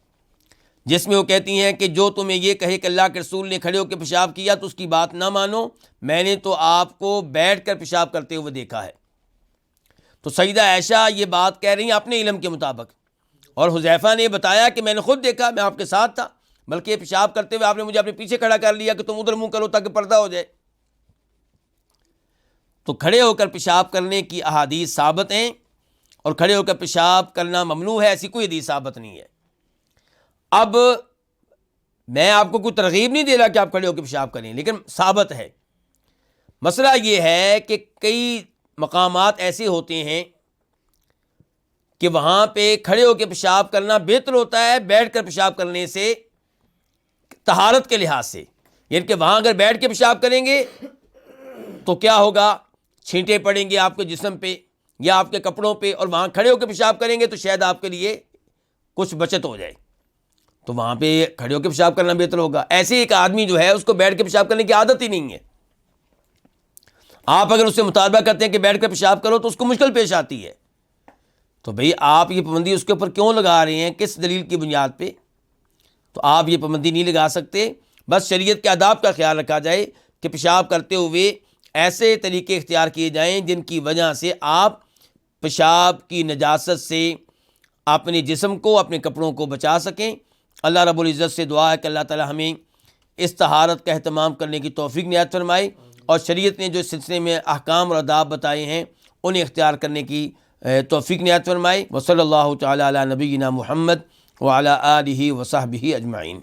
جس میں وہ کہتی ہیں کہ جو تمہیں یہ کہے کہ اللہ کے رسول نے کھڑے ہو کے پیشاب کیا تو اس کی بات نہ مانو، میں نے تو آپ کو بیٹھ کر پیشاب کرتے ہوئے دیکھا ہے۔ تو سیدہ عائشہ یہ بات کہہ رہی ہیں اپنے علم کے مطابق، اور حذیفہ نے بتایا کہ میں نے خود دیکھا، میں آپ کے ساتھ تھا، بلکہ پیشاب کرتے ہوئے آپ نے مجھے اپنے پیچھے کھڑا کر لیا کہ تم ادھر منہ کرو تاکہ پردہ ہو جائے۔ تو کھڑے ہو کر پیشاب کرنے کی احادیث ثابت ہیں، اور کھڑے ہو کر پیشاب کرنا ممنوع ہے، ایسی کوئی حدیث ثابت نہیں ہے۔ اب میں آپ کو کوئی ترغیب نہیں دے رہا کہ آپ کھڑے ہو کے پیشاب کریں، لیکن ثابت ہے۔ مسئلہ یہ ہے کہ کئی مقامات ایسے ہوتے ہیں کہ وہاں پہ کھڑے ہو کے پیشاب کرنا بہتر ہوتا ہے بیٹھ کر پیشاب کرنے سے، طہارت کے لحاظ سے، یعنی کہ وہاں اگر بیٹھ کے پیشاب کریں گے تو کیا ہوگا، چھینٹے پڑیں گے آپ کے جسم پہ یا آپ کے کپڑوں پہ، اور وہاں کھڑے ہو کے پیشاب کریں گے تو شاید آپ کے لیے کچھ بچت ہو جائے، تو وہاں پہ کھڑے ہو کے پیشاب کرنا بہتر ہوگا۔ ایسے ایک آدمی جو ہے اس کو بیٹھ کے پیشاب کرنے کی عادت ہی نہیں ہے، آپ اگر اس سے مطالبہ کرتے ہیں کہ بیٹھ کر پیشاب کرو تو اس کو مشکل پیش آتی ہے، تو بھئی آپ یہ پابندی اس کے اوپر کیوں لگا رہے ہیں، کس دلیل کی بنیاد پہ؟ تو آپ یہ پابندی نہیں لگا سکتے، بس شریعت کے آداب کا خیال رکھا جائے کہ پیشاب کرتے ہوئے ایسے طریقے اختیار کیے جائیں جن کی وجہ سے آپ پیشاب کی نجاست سے اپنے جسم کو، اپنے کپڑوں کو بچا سکیں۔ اللہ رب العزت سے دعا ہے کہ اللہ تعالی ہمیں اس طہارت کا اہتمام کرنے کی توفیق عنایت فرمائے، اور شریعت نے جو اس سلسلے میں احکام اور آداب بتائے ہیں انہیں اختیار کرنے کی توفیق عنایت فرمائے۔ وصلی اللہ تعالی علی نبینا محمد وعلی آلہ وصحبہ اجمعین۔